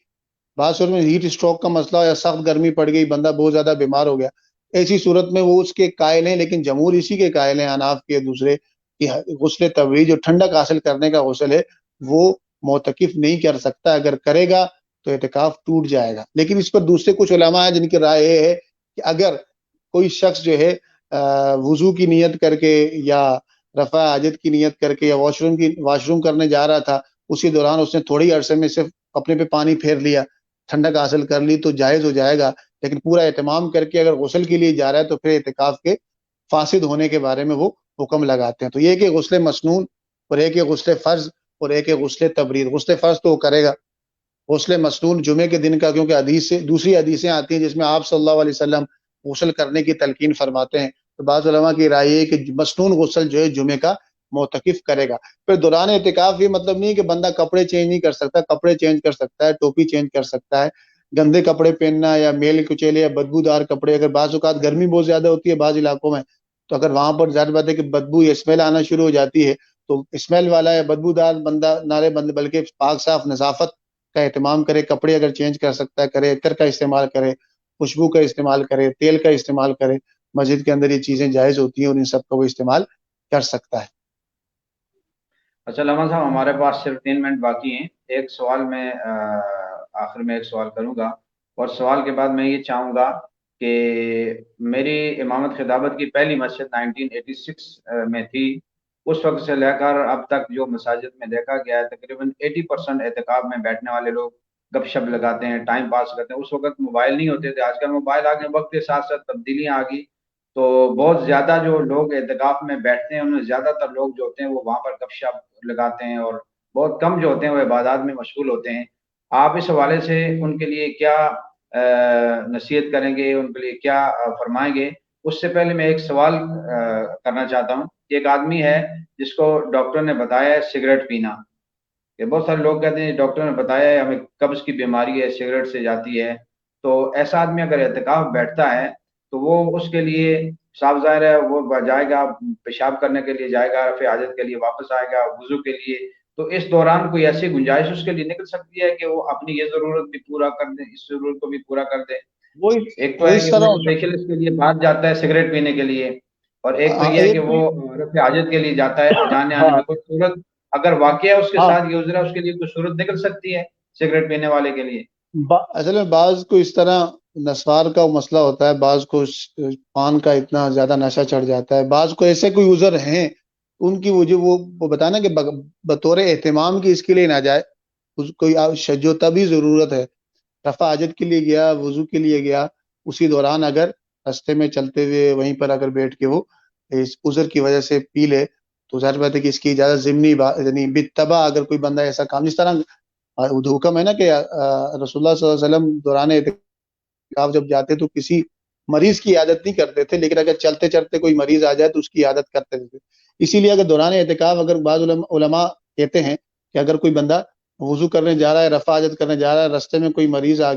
بعض صورت میں ہیٹ اسٹروک کا مسئلہ یا سخت گرمی پڑ گئی، بندہ بہت زیادہ بیمار ہو گیا، ایسی صورت میں وہ اس کے قائل ہیں، لیکن جمہور اسی کے قائل ہیں، حناف کے دوسرے، کہ غسل تبرید جو ٹھنڈک حاصل کرنے کا غسل ہے وہ معتکف نہیں کر سکتا، اگر کرے گا تو اعتکاف ٹوٹ جائے گا۔ لیکن اس پر دوسرے کچھ علماء ہیں جن کی رائے یہ ہے کہ اگر کوئی شخص جو ہے وضو کی نیت کر کے یا رفع حاجت کی نیت کر کے یا واش روم کرنے جا رہا تھا، اسی دوران اس نے تھوڑی عرصے میں صرف اپنے پہ پانی پھیر لیا، ٹھنڈک حاصل کر لی، تو جائز ہو جائے گا۔ لیکن پورا اہتمام کر کے اگر غسل کے لیے جا رہا ہے تو پھر اعتکاف کے فاسد ہونے کے بارے میں وہ حکم لگاتے ہیں۔ تو یہ کہ غسل مسنون، اور ایک غسل فرض، اور ایک غسل تبرید۔ غسل فرض تو وہ کرے گا، غسل مسنون جمعے کے دن کا، کیونکہ دوسری حدیثیں آتی ہیں جس میں آپ صلی اللہ علیہ وسلم غسل کرنے کی تلقین فرماتے ہیں، تو بعض علماء کی رائے ہے کہ مسنون غسل جو ہے جمعے کا معتکف کرے گا۔ پھر دوران اعتکاف یہ مطلب نہیں کہ بندہ کپڑے چینج نہیں کر سکتا، کپڑے چینج کر سکتا ہے، ٹوپی چینج کر سکتا ہے، گندے کپڑے پہننا یا میل کچیلے یا بدبودار کپڑے، اگر بعض اوقات گرمی بہت زیادہ ہوتی ہے بعض علاقوں میں، تو اگر وہاں پر ظاہر بات ہے کہ بدبو یا اسمیل آنا شروع ہو جاتی ہے، تو اسمیل والا یا بدبودار بندہ نہ رہے، بلکہ پاک صاف نظافت کا اہتمام کرے، کپڑے اگر چینج کر سکتا ہے کرے، عطر کا استعمال کرے، خوشبو کا استعمال کرے، تیل کا استعمال کرے، مسجد کے اندر یہ چیزیں جائز ہوتی ہیں اور ان سب کا وہ استعمال کر سکتا ہے۔ اچھا علامہ صاحب، ہمارے پاس صرف 3 منٹ باقی ہیں۔ ایک سوال میں آخر میں ایک سوال کروں گا، اور سوال کے بعد میں یہ چاہوں گا کہ میری امامت خطابت کی پہلی مسجد 1986 میں تھی۔ اس وقت سے لے کر اب تک جو مساجد میں دیکھا گیا ہے، تقریباً 80% اعتکاف میں بیٹھنے والے لوگ گپ شپ لگاتے ہیں، ٹائم پاس کرتے ہیں۔ اس وقت موبائل نہیں ہوتے تھے، آج کل موبائل آ گئے، وقت کے ساتھ ساتھ تبدیلیاں آ گئی، تو بہت زیادہ جو لوگ اعتکاف میں بیٹھتے ہیں ان میں زیادہ تر لوگ جو ہوتے ہیں وہ وہاں پر گپ شپ لگاتے ہیں، اور بہت کم جو ہوتے ہیں وہ عبادات میں مشغول ہوتے ہیں۔ آپ اس حوالے سے ان کے لیے کیا نصیحت کریں گے، ان کے لیے کیا فرمائیں گے؟ اس سے پہلے میں ایک سوال کرنا چاہتا ہوں کہ ایک آدمی ہے جس کو ڈاکٹر نے بتایا ہے سگریٹ پینا، کہ بہت سارے لوگ کہتے ہیں ڈاکٹر نے بتایا ہے ہمیں قبض کی بیماری ہے، سگریٹ سے جاتی ہے، تو ایسا آدمی اگر اعتکاف بیٹھتا ہے تو وہ اس کے لیے صاف ظاہر ہے وہ جائے گا پیشاب کرنے کے لیے، جائے گا رفع حاجت کے لیے، واپس آئے گا وضو کے لیے، تو اس دوران کوئی ایسی گنجائش اس کے لیے نکل سکتی ہے کہ وہ اپنی یہ ضرورت بھی پورا کر دے، اس ضرورت کو بھی پورا کر دے؟ وہی ایک تو وہی ہے اس کہ طرح وہ ہوتا اسپیشل کے لیے باہر جاتا ہے سگریٹ پینے کے لیے، اور ایک تو ہاں یہ ہے کہ ایک وہ رفع حاجت کے لیے جاتا ہے، جانے آنے ہاں میں کوئی صورت اگر واقعہ اس کے ہاں ساتھ یہ گزرا، اس کے لیے کوئی صورت نکل سکتی ہے سگریٹ پینے والے کے لیے؟ اصل میں بعض کو اس طرح نسوار کا مسئلہ ہوتا ہے، بعض کو پان کا اتنا زیادہ نشہ چڑھ جاتا ہے، بعض کو ایسے کوئی عذر ہیں ان کی وجہ وہ بتانا کہ بطور اہتمام کی اس کے لیے نہ جائے، کوئی جو تبھی ضرورت ہے، رفع حاجت کے لیے گیا، وضو کے لیے گیا، اسی دوران اگر رستے میں چلتے ہوئے وہیں پر اگر بیٹھ کے وہ اس عذر کی وجہ سے پی لے تو ظاہر بات ہے کہ اس کی اجازت ضمنی یعنی بالتبع اگر کوئی بندہ ایسا کام، جس طرح حکم ہے نا کہ رسول اللہ صلی اللہ علیہ وسلم دوران اعتکاف جب جاتے تو کسی مریض کی عادت نہیں کرتے تھے، لیکن اگر چلتے چلتے کوئی مریض آ جائے تو اس کی عادت کرتے تھے۔ اسی لیے اگر دوران اعتکاف اگر بعض علماء کہتے ہیں کہ اگر کوئی بندہ وضو کرنے جا رہا ہے، رفع حاجت کرنے جا رہا ہے، رستے میں کوئی مریض آ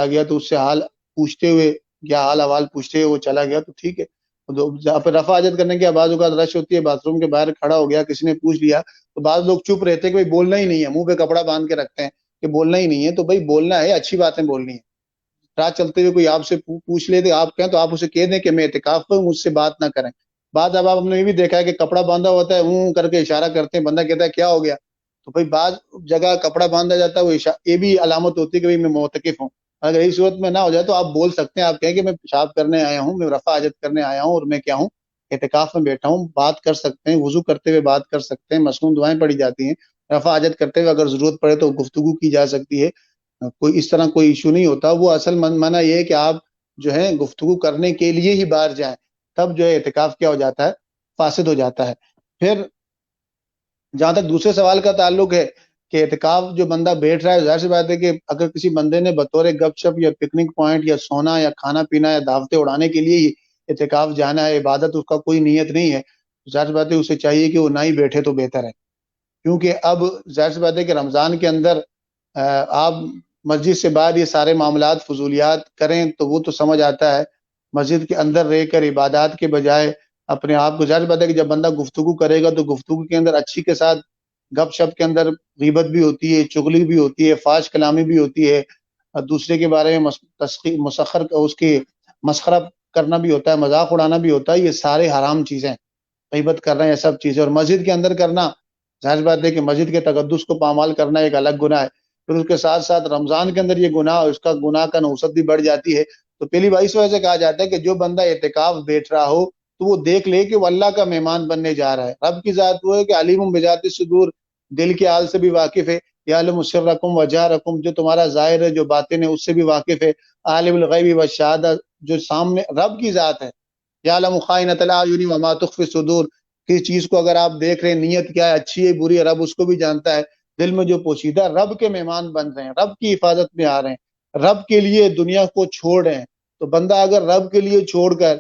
گیا تو اس سے حال پوچھتے ہوئے یا حال احوال پوچھتے ہوئے وہ چلا گیا تو ٹھیک ہے۔ جہاں پہ رفع حاجت کرنے کے بعض اوقات رش ہوتی ہے، باتھ روم کے باہر کھڑا ہو گیا، کسی نے پوچھ لیا تو بعض لوگ چپ رہتے ہیں کہ بھائی بولنا ہی نہیں ہے، منہ پہ کپڑا باندھ کے رکھتے ہیں کہ بولنا ہی نہیں ہے، تو بھائی بولنا ہے، اچھی باتیں بولنی ہے۔ رات چلتے ہوئے کوئی آپ سے پوچھ لے تو آپ کہیں تو آپ اسے کہہ دیں کہ میں اعتکاف پر ہوں، مجھ سے بات نہ کریں۔ بعض اب آپ نے یہ بھی دیکھا ہے کہ کپڑا باندھا ہوتا ہے، اون کر کے اشارہ کرتے ہیں، بندہ کہتا ہے کیا ہو گیا، تو بھائی بعض جگہ کپڑا باندھا جاتا ہے، وہ یہ بھی علامت ہوتی ہے کہ میں معتکف ہوں۔ اگر اس صورت میں نہ ہو جائے تو آپ بول سکتے ہیں، آپ کہیں کہ میں پیشاب کرنے آیا ہوں، میں رفع حاجت کرنے آیا ہوں، اور میں کیا ہوں، اعتکاف میں بیٹھا ہوں، بات کر سکتے ہیں، وضو کرتے ہوئے بات کر سکتے ہیں، مصنون دعائیں پڑھی جاتی ہیں، رفع حاجت کرتے ہوئے اگر ضرورت پڑے تو گفتگو کی جا سکتی ہے، کوئی اس طرح کوئی ایشو نہیں ہوتا۔ وہ اصل منع یہ ہے کہ آپ جو ہے گفتگو کرنے کے لیے ہی باہر جائیں، تب جو ہے اعتکاف کیا ہو جاتا ہے، فاسد ہو جاتا ہے۔ پھر جہاں تک دوسرے سوال کا تعلق ہے کہ اعتکاف جو بندہ بیٹھ رہا ہے، ظاہر سی بات ہے کہ اگر کسی بندے نے بطور گپ شپ یا پکنک پوائنٹ یا سونا یا کھانا پینا یا دعوتیں اڑانے کے لیے ہی اعتکاف جانا ہے، عبادت اس کا کوئی نیت نہیں ہے، ظاہر سی بات ہے اسے چاہیے کہ وہ نہ ہی بیٹھے تو بہتر ہے، کیونکہ اب ظاہر سی بات ہے کہ رمضان کے اندر آپ مسجد سے باہر یہ سارے معاملات فضولیات کریں تو وہ تو سمجھ آتا ہے، مسجد کے اندر رہ کر عبادات کے بجائے اپنے آپ کو، ظاہر بات ہے کہ جب بندہ گفتگو کرے گا تو گفتگو کے اندر اچھی کے ساتھ گپ شپ کے اندر غیبت بھی ہوتی ہے، چغلی بھی ہوتی ہے، فاش کلامی بھی ہوتی ہے، دوسرے کے بارے میں مسخر اس کی مسخرہ کرنا بھی ہوتا ہے، مذاق اڑانا بھی ہوتا ہے، یہ سارے حرام چیزیں، غیبت کر رہے ہیں، یہ سب چیزیں، اور مسجد کے اندر کرنا ظاہر بات ہے کہ مسجد کے تقدس کو پامال کرنا ایک الگ گناہ ہے، پھر اس کے ساتھ ساتھ رمضان کے اندر یہ گناہ، اس کا گناہ کا نوسط بھی بڑھ جاتی ہے۔ تو پہلی بات اس وجہ سے کہا جاتا ہے کہ جو بندہ اعتکاف بیٹھ رہا ہو تو وہ دیکھ لے کہ وہ اللہ کا مہمان بننے جا رہا ہے، رب کی ذات وہ ہے کہ علیم بذات الصدور، دل کے حال سے بھی واقف ہے، یعلم سرکم وجہرکم، جو تمہارا ظاہر ہے جو باطن ہے اس سے بھی واقف ہے، عالم الغیب والشہادہ، جو سامنے رب کی ذات ہے، یعلم خائنۃ الاعین وما تخفی الصدور، کس چیز کو اگر آپ دیکھ رہے ہیں نیت کیا ہے، اچھی ہے بری ہے، رب اس کو بھی جانتا ہے، دل میں جو پوشیدہ، رب کے مہمان بن رہے ہیں، رب کی حفاظت میں آ رہے ہیں، رب کے لیے دنیا کو چھوڑ رہے ہیں، تو بندہ اگر رب کے لیے چھوڑ کر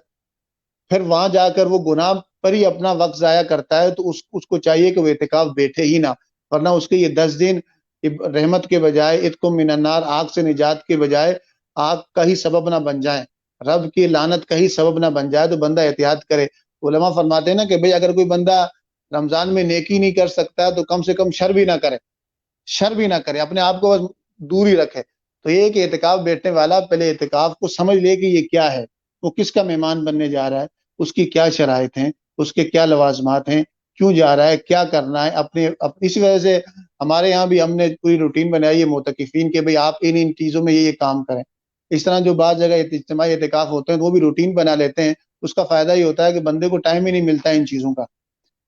پھر وہاں جا کر وہ گناہ پر ہی اپنا وقت ضائع کرتا ہے تو اس کو چاہیے کہ وہ اعتکاف بیٹھے ہی نہ، ورنہ اس کے یہ 10 دن رحمت کے بجائے اتقم من النار، آگ سے نجات کے بجائے آگ کا ہی سبب نہ بن جائیں، رب کی لعنت کا ہی سبب نہ بن جائے، تو بندہ احتیاط کرے۔ علماء فرماتے ہیں نا کہ بھئی اگر کوئی بندہ رمضان میں نیکی نہیں کر سکتا تو کم سے کم شر بھی نہ کرے، شر بھی نہ کرے، اپنے آپ کو بس دور ہی رکھے۔ تو یہ کہ اعتکاف بیٹھنے والا پہلے اعتکاف کو سمجھ لے کہ یہ کیا ہے، وہ کس کا مہمان بننے جا رہا ہے، اس کی کیا شرائط ہیں، اس کے کیا لوازمات ہیں، کیوں جا رہا ہے، کیا کرنا ہے اسی وجہ سے ہمارے یہاں بھی ہم نے پوری روٹین بنائی ہے معتکفین کہ بھئی آپ ان چیزوں میں یہ کام کریں۔ اس طرح جو بعض جگہ اجتماعی اعتکاف ہوتے ہیں وہ بھی روٹین بنا لیتے ہیں، اس کا فائدہ یہ ہوتا ہے کہ بندے کو ٹائم ہی نہیں ملتا ہے ان چیزوں کا۔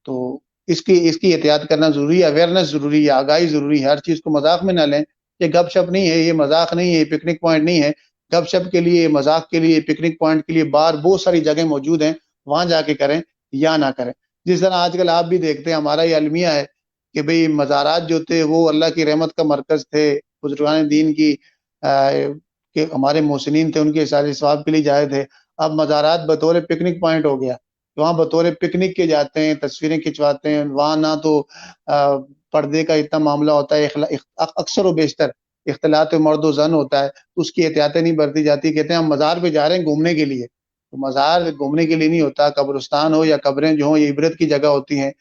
تو اس کی احتیاط کرنا ضروری ہے، اویئرنیس ضروری ہے، آگاہی ضروری ہے، ہر چیز کو مذاق میں نہ لیں۔ یہ گپ شپ نہیں ہے، یہ مذاق نہیں ہے، یہ پکنک پوائنٹ نہیں ہے۔ گپ شپ کے لیے، مذاق کے لیے، پکنک پوائنٹ کے لیے باہر بہت ساری جگہ موجود ہیں، وہاں جا کے کریں یا نہ کریں۔ جس طرح آج کل آپ بھی دیکھتے ہیں، ہمارا یہ المیہ ہے کہ بھئی مزارات جو تھے وہ اللہ کی رحمت کا مرکز تھے، بزرگان دین کی کہ ہمارے محسنین تھے، ان کے اثار ثواب کے لیے جائے تھے۔ اب مزارات بطور پکنک پوائنٹ ہو گیا، وہاں بطور پکنک کے جاتے ہیں، تصویریں کھنچواتے ہیں۔ وہاں نہ تو پردے کا اتنا معاملہ ہوتا ہے، اکثر و بیشتر اختلاط مرد و زن ہوتا ہے، اس کی احتیاطیں نہیں برتی جاتی۔ کہتے ہیں ہم مزار پہ جا رہے ہیں گھومنے کے لیے، تو مزار گھومنے کے لیے نہیں ہوتا، قبرستان ہو یا قبریں جو ہوں یہ عبرت کی جگہ ہوتی ہیں،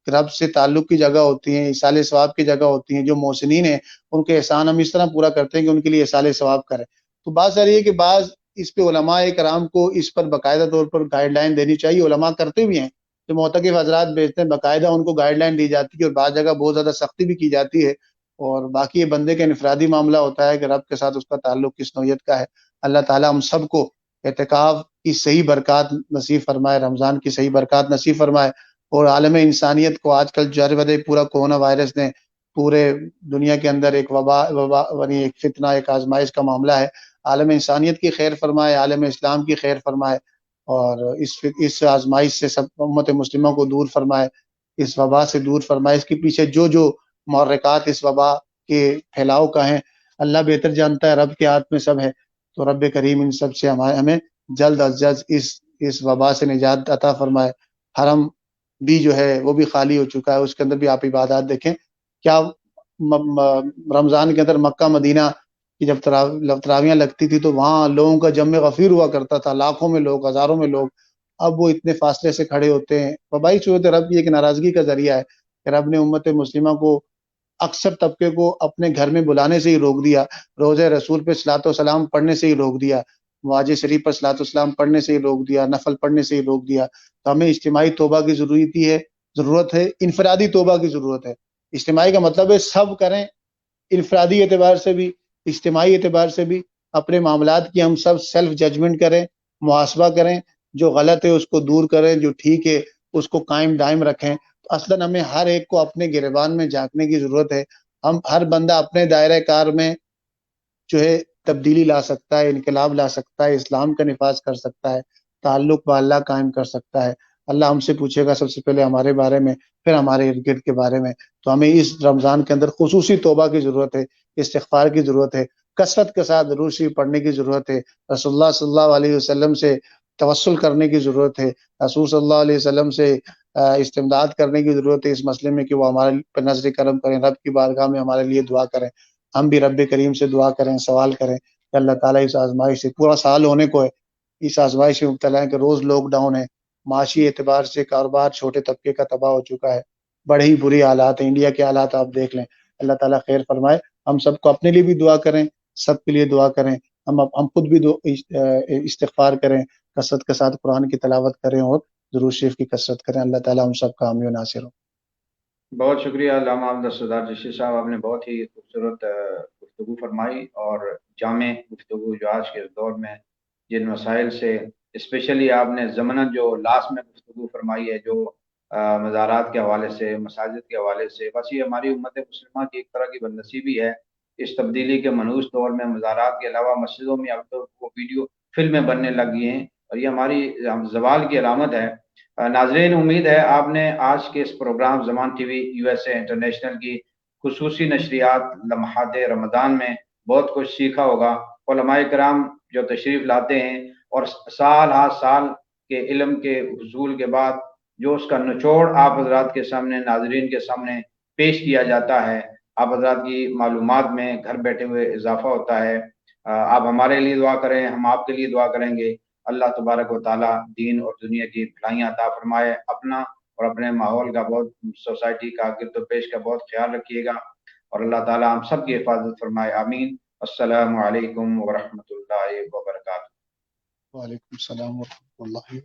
رب سے تعلق کی جگہ ہوتی ہیں، ایصال ثواب کی جگہ ہوتی ہیں۔ جو محسنین ہیں ان کے احسان ہم اس طرح پورا کرتے ہیں کہ ان کے لیے ایصال ثواب کریں۔ تو بات ساری ہے کہ بعض اس پہ علماء کرام کو اس پر باقاعدہ طور پر گائیڈ لائن دینی چاہیے، علماء کرتے بھی ہیں، جو معتکف حضرات بھیجتے ہیں باقاعدہ ان کو گائیڈ لائن دی جاتی ہے، اور بعض جگہ بہت زیادہ سختی بھی کی جاتی ہے۔ اور باقی یہ بندے کا انفرادی معاملہ ہوتا ہے کہ رب کے ساتھ اس کا تعلق کس نوعیت کا ہے۔ اللہ تعالیٰ ہم سب کو اعتکاف کی صحیح برکات نصیب فرمائے، رمضان کی صحیح برکات نصیب فرمائے، اور عالم انسانیت کو آج کل جار بدے پورا کورونا وائرس نے پورے دنیا کے اندر ایک وبا یعنی ایک فتنہ، ایک آزمائش کا معاملہ ہے۔ عالم انسانیت کی خیر فرمائے، عالم اسلام کی خیر فرمائے، اور اس آزمائش سے سب امت مسلمہ کو دور فرمائے، اس وبا سے دور فرمائے۔ اس کے پیچھے جو محرکات اس وبا کے پھیلاؤ کا ہیں اللہ بہتر جانتا ہے، رب کے ہاتھ میں سب ہے۔ تو رب کریم ان سب سے ہمیں جلد از جلد اس وبا سے نجات عطا فرمائے۔ حرم بھی جو ہے وہ بھی خالی ہو چکا ہے، اس کے اندر بھی آپ عبادات دیکھیں کیا۔ رمضان کے اندر مکہ مدینہ کی جب تراویاں لگتی تھی تو وہاں لوگوں کا جم غفیر ہوا کرتا تھا، لاکھوں میں لوگ، ہزاروں میں لوگ۔ اب وہ اتنے فاصلے سے کھڑے ہوتے ہیں۔ وبائی صورت رب کی ایک ناراضگی کا ذریعہ ہے کہ رب نے امت مسلمہ کو، اکثر طبقے کو اپنے گھر میں بلانے سے ہی روک دیا، روزہ رسول پہ صلاۃ و سلام پڑھنے سے ہی روک دیا، واجب شریف پر صلاۃ و سلام پڑھنے سے ہی روک دیا، نفل پڑھنے سے ہی روک دیا۔ تو ہمیں اجتماعی توبہ کی ضرورت ہے، انفرادی توبہ کی ضرورت ہے۔ اجتماعی کا مطلب ہے سب کریں، انفرادی اعتبار سے بھی، اجتماعی اعتبار سے بھی اپنے معاملات کی ہم سب سیلف ججمنٹ کریں، محاسبہ کریں، جو غلط ہے اس کو دور کریں، جو ٹھیک ہے اس کو قائم دائم رکھیں۔ تو اصلاً ہمیں ہر ایک کو اپنے گریبان میں جھانکنے کی ضرورت ہے۔ ہم ہر بندہ اپنے دائرہ کار میں جو ہے تبدیلی لا سکتا ہے، انقلاب لا سکتا ہے، اسلام کا نفاذ کر سکتا ہے، تعلق با اللہ قائم کر سکتا ہے۔ اللہ ہم سے پوچھے گا سب سے پہلے ہمارے بارے میں، پھر ہمارے ارد گرد کے بارے میں۔ تو ہمیں اس رمضان کے اندر خصوصی توبہ کی ضرورت ہے، استغفار کی ضرورت ہے، کثرت کے ساتھ درود شریف پڑھنے کی ضرورت ہے، رسول اللہ صلی اللہ علیہ وسلم سے توسل کرنے کی ضرورت ہے، رسول صلی اللہ علیہ وسلم سے استمداد کرنے کی ضرورت ہے اس مسئلے میں کہ وہ ہمارے پر نظر کرم کریں، رب کی بارگاہ میں ہمارے لیے دعا کریں۔ ہم بھی رب کریم سے دعا کریں، سوال کریں کہ اللہ تعالیٰ اس آزمائش سے، پورا سال ہونے کو ہے، اس آزمائش میں مبتلا ہے کہ روز لاک ڈاؤن ہے، معاشی اعتبار سے کاروبار چھوٹے طبقے کا تباہ ہو چکا ہے، بڑے ہی بری حالات ہیں، انڈیا کے حالات آپ دیکھ لیں۔ اللہ تعالیٰ خیر فرمائے۔ ہم سب کو اپنے لیے بھی دعا کریں، سب کے لیے دعا کریں، ہم خود بھی استغفار کریں، کثرت کے ساتھ قرآن کی تلاوت کریں، اور درود شریف کی کثرت کریں۔ اللہ تعالیٰ ہم سب کا حامی و ناصر ہو۔ بہت شکریہ علامہ عبدالستار چشتی صاحب، آپ نے بہت ہی خوبصورت گفتگو فرمائی اور جامع گفتگو، جو آج کے دور میں جن مسائل سے اسپیشلی آپ نے ضمناً جو لاسٹ میں گفتگو فرمائی ہے، جو مزارات کے حوالے سے، مساجد کے حوالے سے، بس یہ ہماری امت مسلمہ کی ایک طرح کی بدنصیبی ہے۔ اس تبدیلی کے منحوس دور میں مزارات کے علاوہ مسجدوں میں اب تو وہ ویڈیو فلمیں بننے لگی ہیں، اور یہ ہماری زوال کی علامت ہے۔ ناظرین، امید ہے آپ نے آج کے اس پروگرام زمان ٹی وی USA انٹرنیشنل کی خصوصی نشریات لمحات رمضان میں بہت کچھ سیکھا ہوگا۔ علماء کرام جو تشریف لاتے ہیں اور سال ہر سال کے علم کے حصول کے بعد جو اس کا نچوڑ آپ حضرات کے سامنے، ناظرین کے سامنے پیش کیا جاتا ہے، آپ حضرات کی معلومات میں گھر بیٹھے ہوئے اضافہ ہوتا ہے۔ آپ ہمارے لیے دعا کریں، ہم آپ کے لیے دعا کریں گے۔ اللہ تبارک و تعالیٰ دین اور دنیا کی بھلائیاں عطا فرمائے۔ اپنا اور اپنے ماحول کا، بہت سوسائٹی کا، گرد و پیش کا بہت خیال رکھیے گا، اور اللہ تعالیٰ ہم سب کی حفاظت فرمائے۔ آمین۔ السلام علیکم ورحمۃ اللہ وبرکاتہ۔ وعلیکم السلام ورحمۃ اللہ